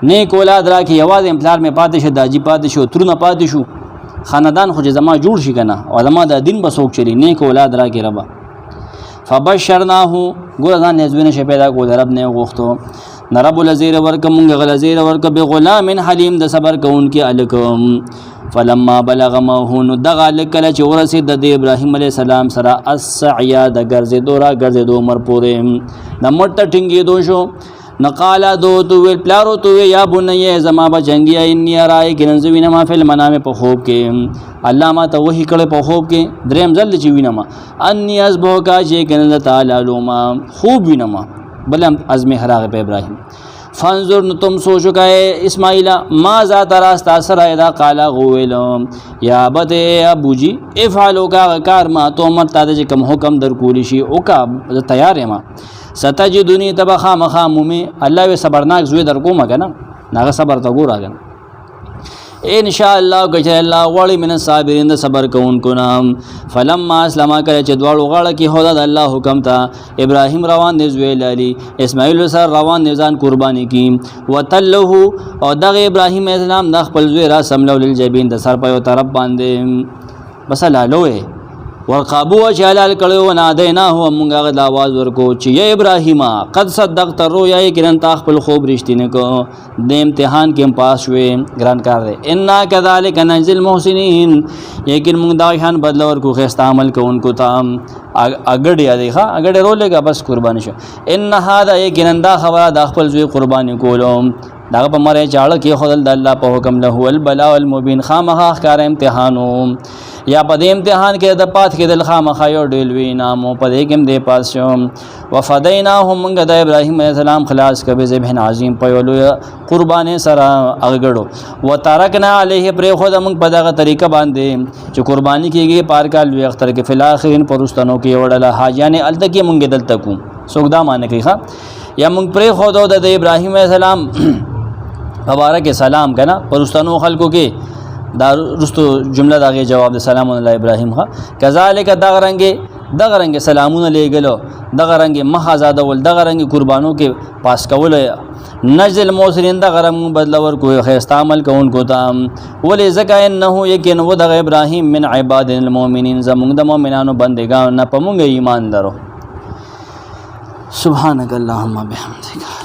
نیک اولاد راکه आवाज امپلار می پاتې شو داجی پاتې شو ترونه پاتې شو خاندان خو زما جوړ شي کنه علما د دین بسوک چلی نیک اولاد راکه ربا فبشرناه ګور ځان نزوینه شه پیدا کول رب نه غوښتو نرب الذیر ورک مونږ غلذیر ورک به غلام حلیم د صبر کوونکی الکم فلما بلغ مهون دغه لکل چې ورسید د ابراهیم علیه السلام سره السعیا د ګرځېدو را ګرځېدو عمر پورې د مټ ټینګېدو شو نقالا دو تو ویل پلارو تو یا بنی زما بچنګي انی رای کې ننځوینه ما فل منامه په خوب کې الله ما ته وਹੀ کړه په خوب کې دریم ځل چې وینم انی ازبو کا چې کنه تعالی لوما خوب وینم بل ازم حراغ په ابراهیم فانظر تم سوچو کا اسماعیل ما ذات راست اثر ادا قالا غویل یا بد ابو جی افعلوا کا کار ما تو مرتا د کوم حکم در کولی شي او کا تیار ما ستجدنی تبخا مخامومی الله وی صبرناک زوی در کومه کنه ناغه صبر تا ګور اگن ان شاء الله گجر الله ولی من صابرین د صبر کوونکو نام فلما اسلم کله چې دواړو غاړه کې هدا د الله حکم تا ابراهیم روان دی زوی لالی اسماعیل سره روان نزان قربانی کی وتله او دغه ابراهیم اسلام د خپل زوی را سملو للجبین د سر په طرف باندې بس لالوه ورقابو چالال کړو نادینا هو مونږه د आवाज ورکو چې یا ابراهیم قد صدقت رؤیا کړه تا خپل خوب رښتینه کو د امتحان کې پاس شوې ګران کار دی ان کذالک نجل المحسنین یقین مونږ دا شان بدل ورکو خسته عمل کوونکو ته اګړی دی ښا اګړی رولېګه بس قربانی شو ان هذا یقین دا خبره د خپل زوی قربانی کولو دا په مره چاړه کې خدل د الله په حکم له البلاء المبین خامخا ښکار امتحانو یا په دې امتحان کې د پات کې د خامخا یو ډیل وی نامو په دې کې دې پاس شو وفدیناهم موږ د ابراهیم علیه السلام خلاص کبه ذبح عظیم په یو قربانې سره اغړو وترکنا علیه پر خود موږ په دغه طریقه باندې چې قربانی کېږي پار کال وی اختر کې فل اخرین پرستانو کې وړل حاجانه الته کې موږ دلته کو سوګدا مان کوي ښا یا مونږ پرې خو د ابراهیم علیه السلام مبارک سلام کنا پرستانو خلکو کې دا رستو جمله دغه جواب د سلام علی ابراهیم ها کذالک دغه رنګ سلامونه لېګلو دغه رنګ مخازاده ول دغه رنګ قربانو کې پاس کول نجل موسرین دغه رنګ بدلور کوی خیست عمل کوونکو ته ولې زکه انه یقین و دغه ابراهیم من عباد المؤمنین زمونږ د مؤمنانو بندگان نه پمږ ایمان درو سبحانك اللهم بحمدك